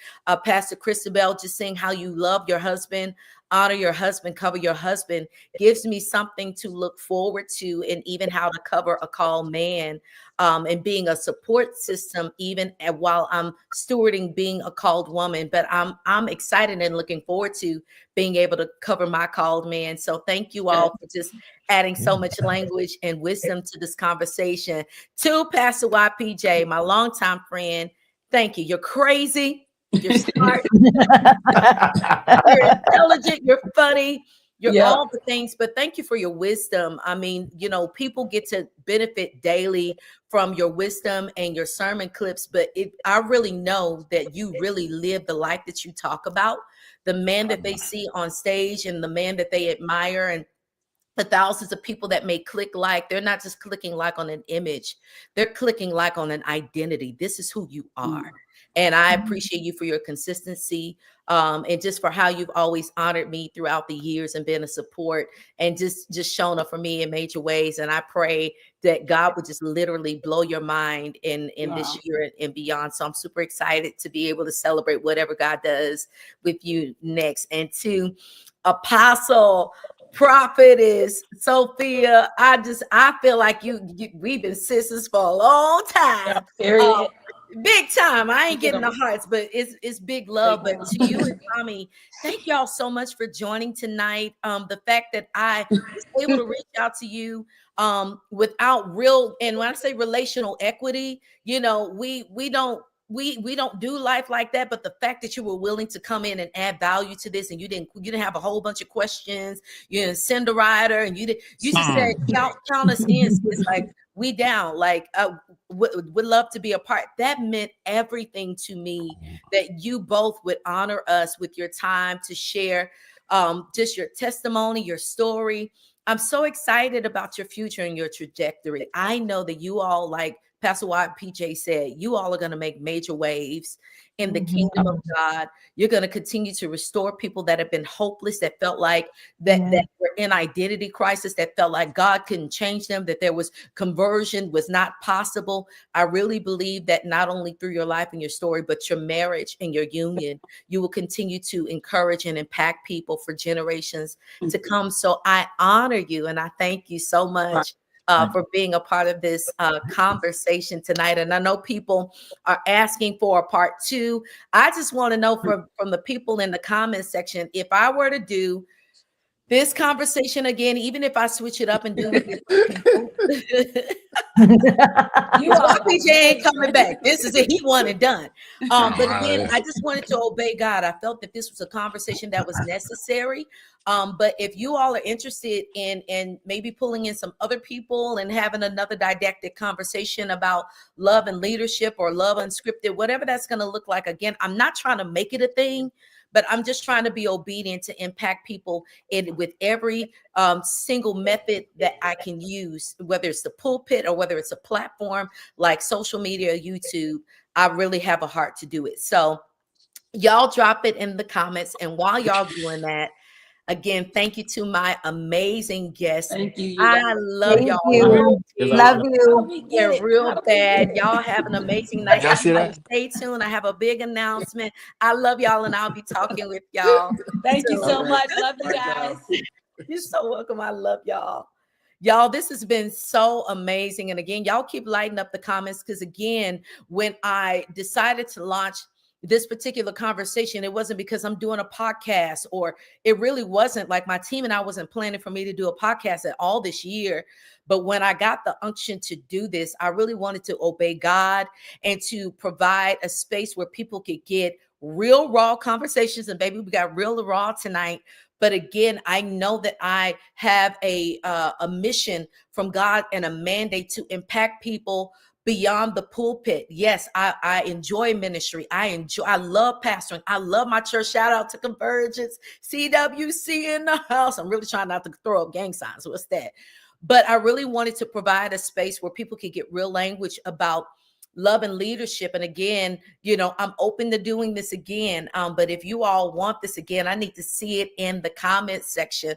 Pastor Christabel, just saying how you love your husband, honor your husband, cover your husband, gives me something to look forward to, and even how to cover a called man, and being a support system, even while I'm stewarding being a called woman. But I'm excited and looking forward to being able to cover my called man. So thank you all for just adding so much language and wisdom to this conversation. To Pastor YPJ, my longtime friend, thank you. You're crazy. You're smart. You're intelligent. You're funny. You're Yeah. all the things, but thank you for your wisdom. I mean, people get to benefit daily from your wisdom and your sermon clips, but I really know that you really live the life that you talk about, the man that they see on stage and the man that they admire, and the thousands of people that may click like. They're not just clicking like on an image, they're clicking like on an identity. This is who you are. And I appreciate you for your consistency, and just for how you've always honored me throughout the years and been a support and just shown up for me in major ways. And I pray that God would just literally blow your mind in this year and beyond. So I'm super excited to be able to celebrate whatever God does with you next. And to Apostle Prophetess Sophia, I feel like we've been sisters for a long Yeah, time. period. Big time. I ain't getting the hearts, but it's big love. But to you and Tommy, thank y'all so much for joining tonight. The fact that I was able to reach out to you without real, and when I say relational equity, we don't we don't do life like that, but the fact that you were willing to come in and add value to this, and you didn't have a whole bunch of questions, you didn't send a rider, and you just said count us in, sis, like we down, like would love to be a part. That meant everything to me, that you both would honor us with your time to share just your testimony, your story. I'm so excited about your future and your trajectory. I know that you all, like Pastor Watt PJ said, you all are going to make major waves in the kingdom of God. You're going to continue to restore people that have been hopeless, that felt like that were in identity crisis, that felt like God couldn't change them, that there was conversion was not possible. I really believe that not only through your life and your story, but your marriage and your union, you will continue to encourage and impact people for generations to come. So I honor you and I thank you so much for being a part of this conversation tonight. And I know people are asking for a part 2. I just want to know from the people in the comment section, if I were to do this conversation again, even if I switch it up and do it with people, PJ ain't coming back. This is it. He won and done. But again, I just wanted to obey God. I felt that this was a conversation that was necessary. But if you all are interested in maybe pulling in some other people and having another didactic conversation about love and leadership, or love unscripted, whatever that's going to look like, again, I'm not trying to make it a thing, but I'm just trying to be obedient to impact people with every single method that I can use, whether it's the pulpit or whether it's a platform like social media, YouTube. I really have a heart to do it. So y'all drop it in the comments. And while y'all doing that, again, thank you to my amazing guests. Thank you. I love Thank y'all. you. Love you. They're real bad. Y'all have an amazing night. Y'all see that? Stay tuned. I have a big announcement. I love y'all, and I'll be talking with y'all. Thank you so much. Love you guys. You're so welcome. I love y'all. Y'all, this has been so amazing. And again, y'all keep lighting up the comments, because again, when I decided to launch this particular conversation, it wasn't because I'm doing a podcast, or it really wasn't like my team and I wasn't planning for me to do a podcast at all this year. But when I got the unction to do this, I really wanted to obey God and to provide a space where people could get real raw conversations. And baby, we got real raw tonight. But again, I know that I have a mission from God and a mandate to impact people beyond the pulpit. Yes, I enjoy ministry. I love pastoring. I love my church. Shout out to Convergence, CWC in the house. I'm really trying not to throw up gang signs. What's that? But I really wanted to provide a space where people could get real language about love and leadership. And again, I'm open to doing this again. But if you all want this again, I need to see it in the comment section.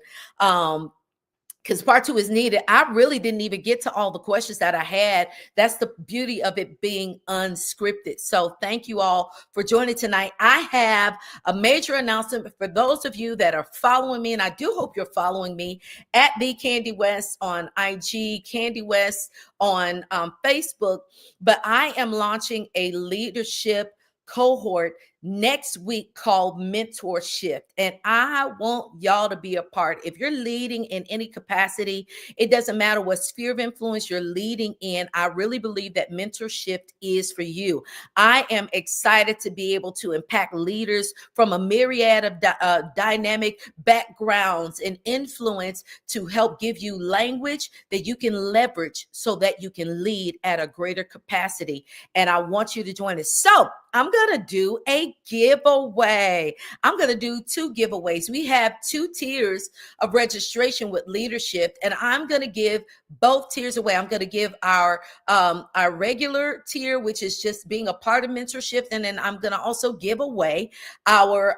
Because part 2 is needed. I really didn't even get to all the questions that I had. That's the beauty of it being unscripted. So thank you all for joining tonight. I have a major announcement for those of you that are following me, and I do hope you're following me at the Candy West on IG, Candy West on Facebook. But I am launching a leadership cohort next week called Mentorship. And I want y'all to be a part. If you're leading in any capacity, it doesn't matter what sphere of influence you're leading in. I really believe that mentorship is for you. I am excited to be able to impact leaders from a myriad of dynamic backgrounds and influence to help give you language that you can leverage so that you can lead at a greater capacity. And I want you to join us. So I'm going to do a giveaway. I'm going to do 2 giveaways. We have 2 tiers of registration with leadership, and I'm going to give both tiers away. I'm going to give our regular tier, which is just being a part of mentorship. And then I'm going to also give away our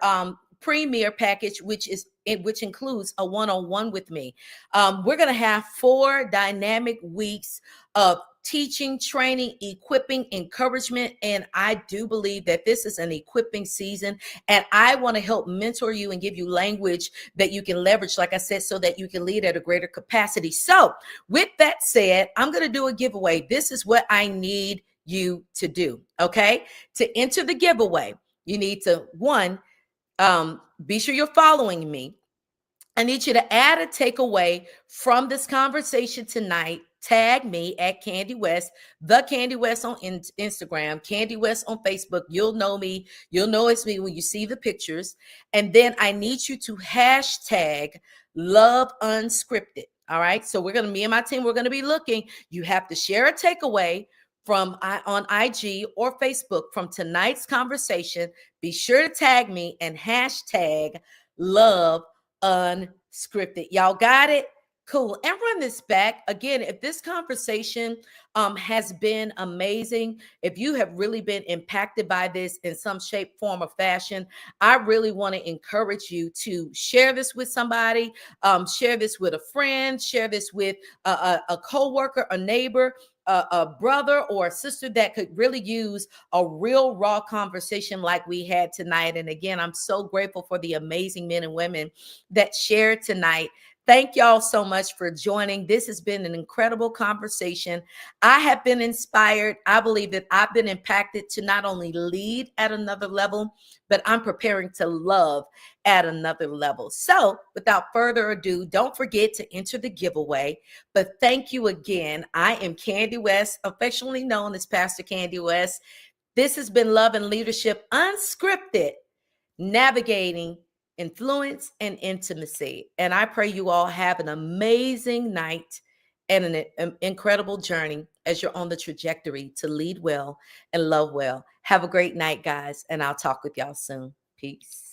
premier package, which includes a one-on-one with me. We're going to have 4 dynamic weeks of teaching, training, equipping, encouragement. And I do believe that this is an equipping season. And I want to help mentor you and give you language that you can leverage, like I said, so that you can lead at a greater capacity. So with that said, I'm going to do a giveaway. This is what I need you to do. Okay. To enter the giveaway, you need to, 1, be sure you're following me. I need you to add a takeaway from this conversation tonight tag me at Candy West, the Candy West on Instagram, Candy West on Facebook. You'll know me. You'll know it's me when you see the pictures. And then I need you to hashtag Love Unscripted. All right. So me and my team, we're going to be looking. You have to share a takeaway from on IG or Facebook from tonight's conversation. Be sure to tag me and hashtag Love Unscripted. Y'all got it? Cool. And run this back again. If this conversation has been amazing, if you have really been impacted by this in some shape, form, or fashion, I really want to encourage you to share this with somebody, share this with a friend, share this with a coworker, a neighbor, a brother or a sister that could really use a real raw conversation like we had tonight. And again, I'm so grateful for the amazing men and women that shared tonight. Thank y'all so much for joining. This has been an incredible conversation. I have been inspired. I believe that I've been impacted to not only lead at another level, but I'm preparing to love at another level. So without further ado, don't forget to enter the giveaway. But thank you again. I am Candy West, affectionately known as Pastor Candy West. This has been Love and Leadership Unscripted, navigating influence and intimacy. And I pray you all have an amazing night and an incredible journey as you're on the trajectory to lead well and love well. Have a great night, guys, and I'll talk with y'all soon. Peace.